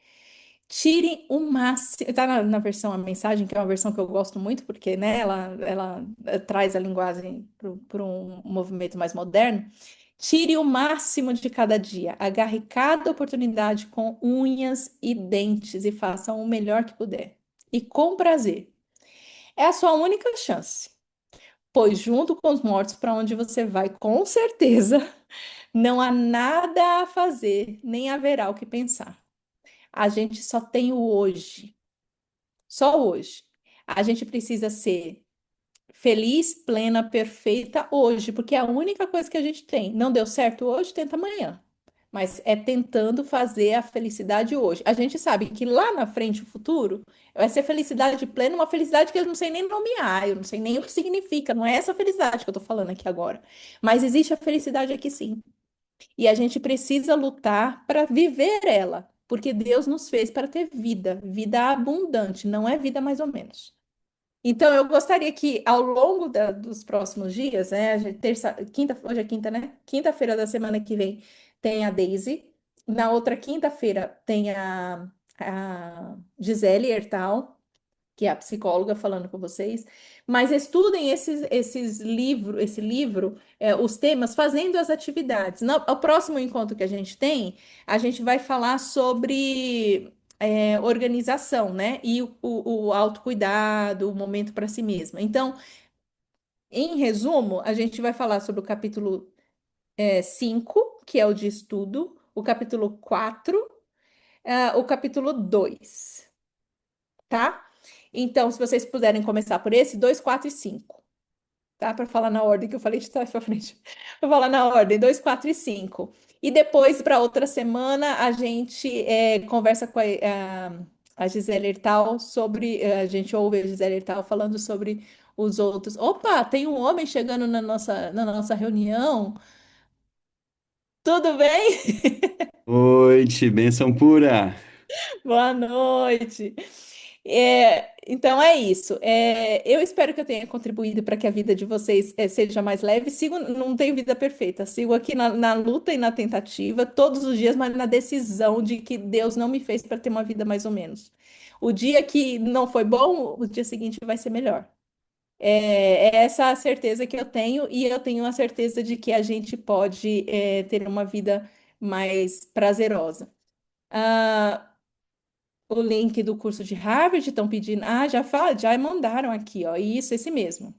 Tirem o máximo. Tá na versão, a mensagem, que é uma versão que eu gosto muito, porque, né, ela traz a linguagem para um movimento mais moderno. Tire o máximo de cada dia. Agarre cada oportunidade com unhas e dentes e faça o melhor que puder. E com prazer. É a sua única chance. Pois junto com os mortos, para onde você vai, com certeza. Não há nada a fazer, nem haverá o que pensar. A gente só tem o hoje, só hoje. A gente precisa ser feliz, plena, perfeita hoje, porque é a única coisa que a gente tem. Não deu certo hoje, tenta amanhã. Mas é tentando fazer a felicidade hoje. A gente sabe que lá na frente, o futuro, vai ser felicidade plena, uma felicidade que eu não sei nem nomear, eu não sei nem o que significa. Não é essa felicidade que eu tô falando aqui agora. Mas existe a felicidade aqui sim. E a gente precisa lutar para viver ela, porque Deus nos fez para ter vida, vida abundante, não é vida mais ou menos. Então, eu gostaria que ao longo dos próximos dias, né, hoje é quinta, né? Quinta-feira da semana que vem tem a Daisy. Na outra quinta-feira tem a Gisele Hertal, que é a psicóloga falando com vocês, mas estudem esse livro, os temas, fazendo as atividades. O próximo encontro que a gente tem, a gente vai falar sobre organização, né? E o autocuidado, o momento para si mesma. Então, em resumo, a gente vai falar sobre o capítulo 5, que é o de estudo, o capítulo 4, o capítulo 2, tá? Então, se vocês puderem começar por esse, 2, 4 e 5, tá? Para falar na ordem que eu falei de trás para frente. Vou falar na ordem, 2, 4 e 5. E depois, para outra semana, a gente conversa com a Gisele Hertal sobre. A gente ouve a Gisele Hertal falando sobre os outros. Opa, tem um homem chegando na nossa reunião. Tudo bem? Noite, bênção pura. Boa noite. Então é isso. Eu espero que eu tenha contribuído para que a vida de vocês seja mais leve. Sigo, não tenho vida perfeita. Sigo aqui na luta e na tentativa todos os dias, mas na decisão de que Deus não me fez para ter uma vida mais ou menos. O dia que não foi bom, o dia seguinte vai ser melhor. É essa a certeza que eu tenho, e eu tenho a certeza de que a gente pode ter uma vida mais prazerosa. Ah, o link do curso de Harvard estão pedindo. Ah, já mandaram aqui, ó. Isso, esse mesmo.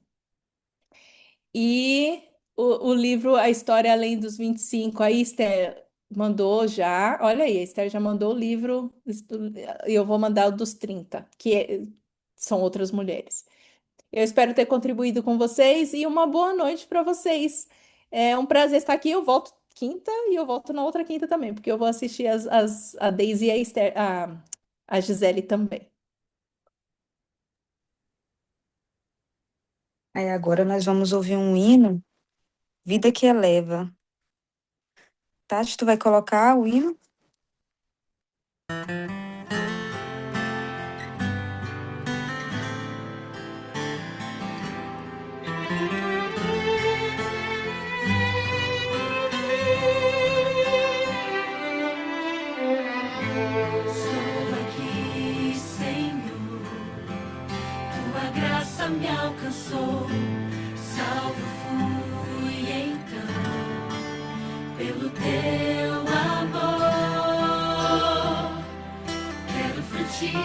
E o livro A História Além dos 25, a Esther mandou já. Olha aí, a Esther já mandou o livro, e eu vou mandar o dos 30, são outras mulheres. Eu espero ter contribuído com vocês e uma boa noite para vocês. É um prazer estar aqui. Eu volto quinta e eu volto na outra quinta também, porque eu vou assistir a Daisy e a Esther, a Gisele também. Aí agora nós vamos ouvir um hino, Vida que Eleva. Tati, tu vai colocar o hino? Estou aqui, Senhor, tua graça me alcançou. Salvo fui então, pelo teu amor. Quero frutificar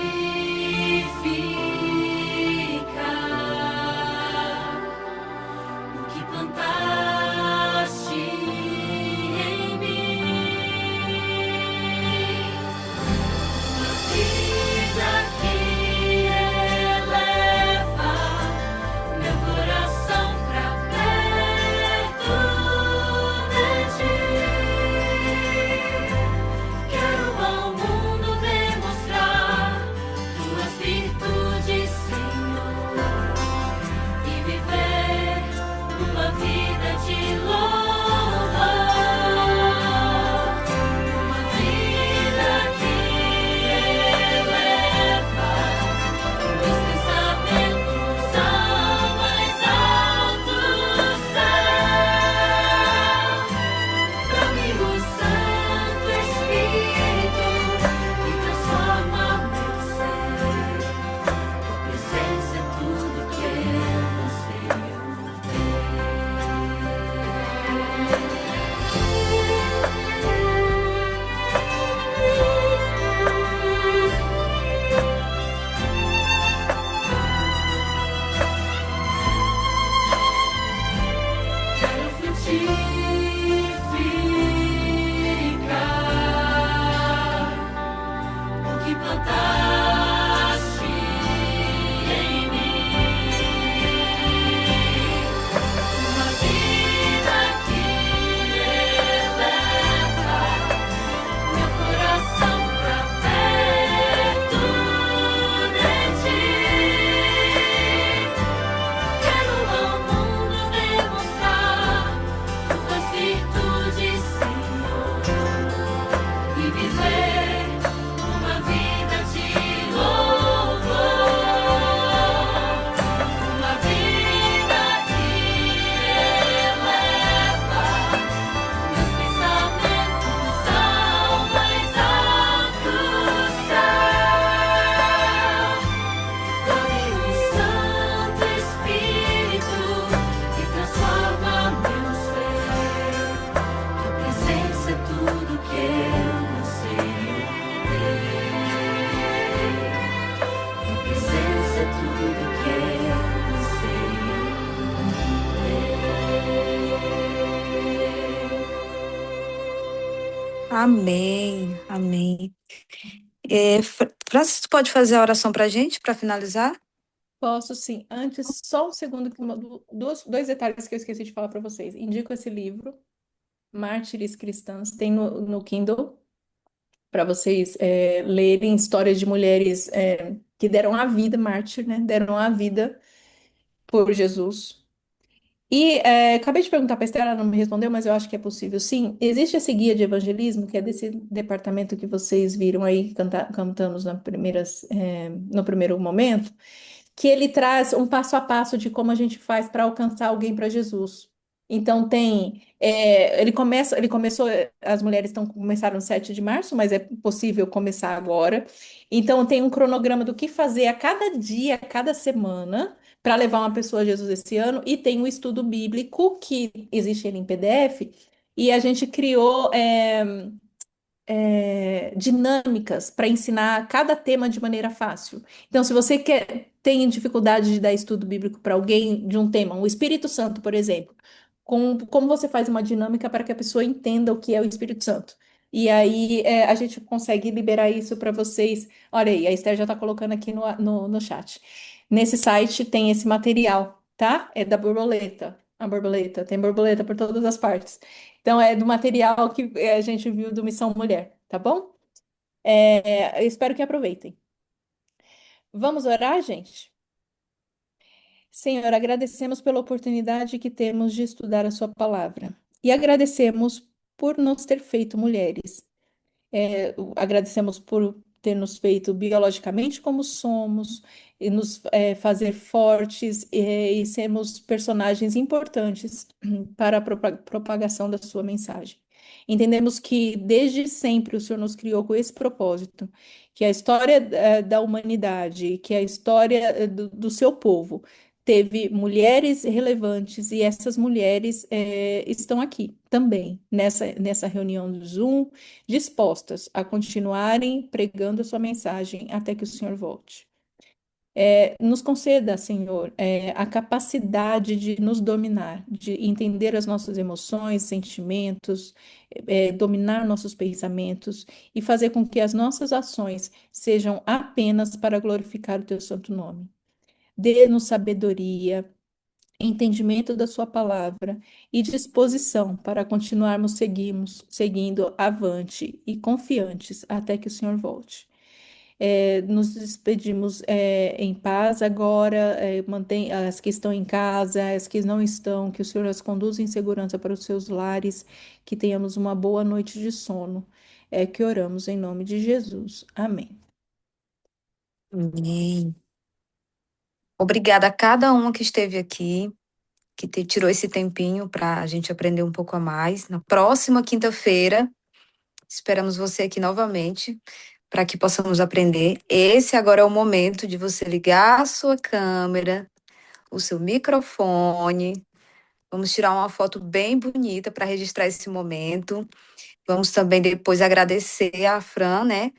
o que plantaste em mim. Uma vida que eleva meu coração pra perto de ti. Quero ao mundo demonstrar tuas virtudes Amém, amém. Francis, tu pode fazer a oração para a gente, para finalizar? Posso sim. Antes, só um segundo, dois detalhes que eu esqueci de falar para vocês. Indico esse livro, Mártires Cristãs, tem no Kindle, para vocês lerem histórias de mulheres que deram a vida, mártir, né? Deram a vida por Jesus. E acabei de perguntar para a Esther, ela não me respondeu, mas eu acho que é possível sim. Existe esse guia de evangelismo, que é desse departamento que vocês viram aí cantando no primeiro momento, que ele traz um passo a passo de como a gente faz para alcançar alguém para Jesus. Então ele começou, as mulheres começaram no 7 de março, mas é possível começar agora. Então tem um cronograma do que fazer a cada dia, a cada semana para levar uma pessoa a Jesus esse ano, e tem um estudo bíblico que existe ele em PDF, e a gente criou dinâmicas para ensinar cada tema de maneira fácil. Então, se você tem dificuldade de dar estudo bíblico para alguém de um tema, o Espírito Santo, por exemplo, como você faz uma dinâmica para que a pessoa entenda o que é o Espírito Santo? E aí a gente consegue liberar isso para vocês. Olha aí, a Esther já está colocando aqui no chat. Nesse site tem esse material, tá? É da borboleta. A borboleta, tem borboleta por todas as partes. Então, é do material que a gente viu do Missão Mulher, tá bom? Eu espero que aproveitem. Vamos orar, gente? Senhor, agradecemos pela oportunidade que temos de estudar a Sua palavra. E agradecemos por nos ter feito mulheres. Agradecemos por ter nos feito biologicamente como somos, e nos fazer fortes e sermos personagens importantes para a propagação da sua mensagem. Entendemos que desde sempre o Senhor nos criou com esse propósito, que a história da humanidade, que a história do seu povo teve mulheres relevantes, e essas mulheres estão aqui também, nessa reunião do Zoom, dispostas a continuarem pregando a sua mensagem até que o Senhor volte. Nos conceda, Senhor, a capacidade de nos dominar, de entender as nossas emoções, sentimentos, dominar nossos pensamentos e fazer com que as nossas ações sejam apenas para glorificar o teu santo nome. Dê-nos sabedoria, entendimento da sua palavra e disposição para continuarmos seguindo avante e confiantes até que o Senhor volte. Nos despedimos em paz agora, mantém as que estão em casa, as que não estão, que o Senhor as conduza em segurança para os seus lares, que tenhamos uma boa noite de sono, que oramos em nome de Jesus. Amém. Amém. Obrigada a cada uma que esteve aqui, que tirou esse tempinho para a gente aprender um pouco a mais. Na próxima quinta-feira, esperamos você aqui novamente para que possamos aprender. Esse agora é o momento de você ligar a sua câmera, o seu microfone. Vamos tirar uma foto bem bonita para registrar esse momento. Vamos também depois agradecer a Fran, né,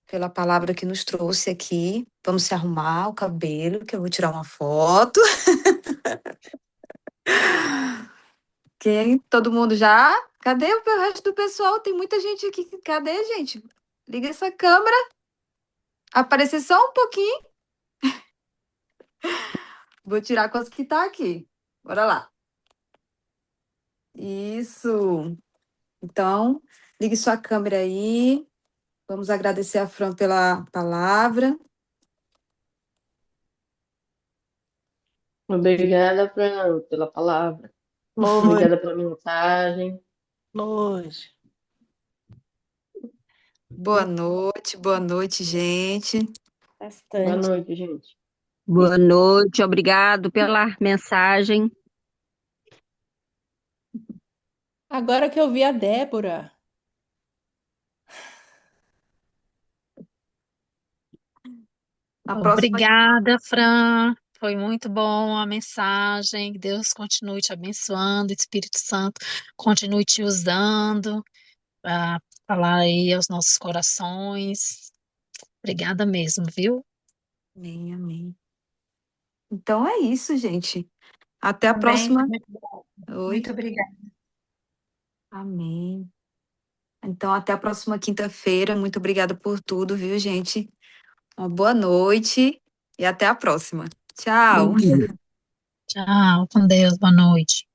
pela palavra que nos trouxe aqui. Vamos se arrumar o cabelo, que eu vou tirar uma foto. Todo mundo já? Cadê o resto do pessoal? Tem muita gente aqui. Cadê, gente? Liga essa câmera. Aparecer só um pouquinho. Vou tirar com as que tá aqui. Bora lá. Isso. Então, ligue sua câmera aí. Vamos agradecer a Fran pela palavra. Obrigada, Fran, pela palavra. Obrigada pela mensagem. Noite. Boa noite, gente. Boa Bastante. noite, gente. Boa noite, obrigado pela mensagem. Agora que eu vi a Débora. Na próxima, Obrigada, Fran. Foi muito bom a mensagem. Que Deus continue te abençoando, Espírito Santo continue te usando para falar aí aos nossos corações. Obrigada mesmo, viu? amém, amém. Então é isso, gente. Até a Amém. próxima. Muito bom. Oi. Muito obrigada. Amém. Então, até a próxima quinta-feira. Muito obrigada por tudo, viu, gente? Uma boa noite e até a próxima. Tchau. Tchau, com Deus, boa noite.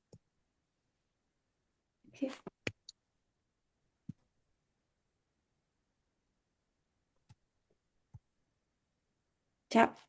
Tchau.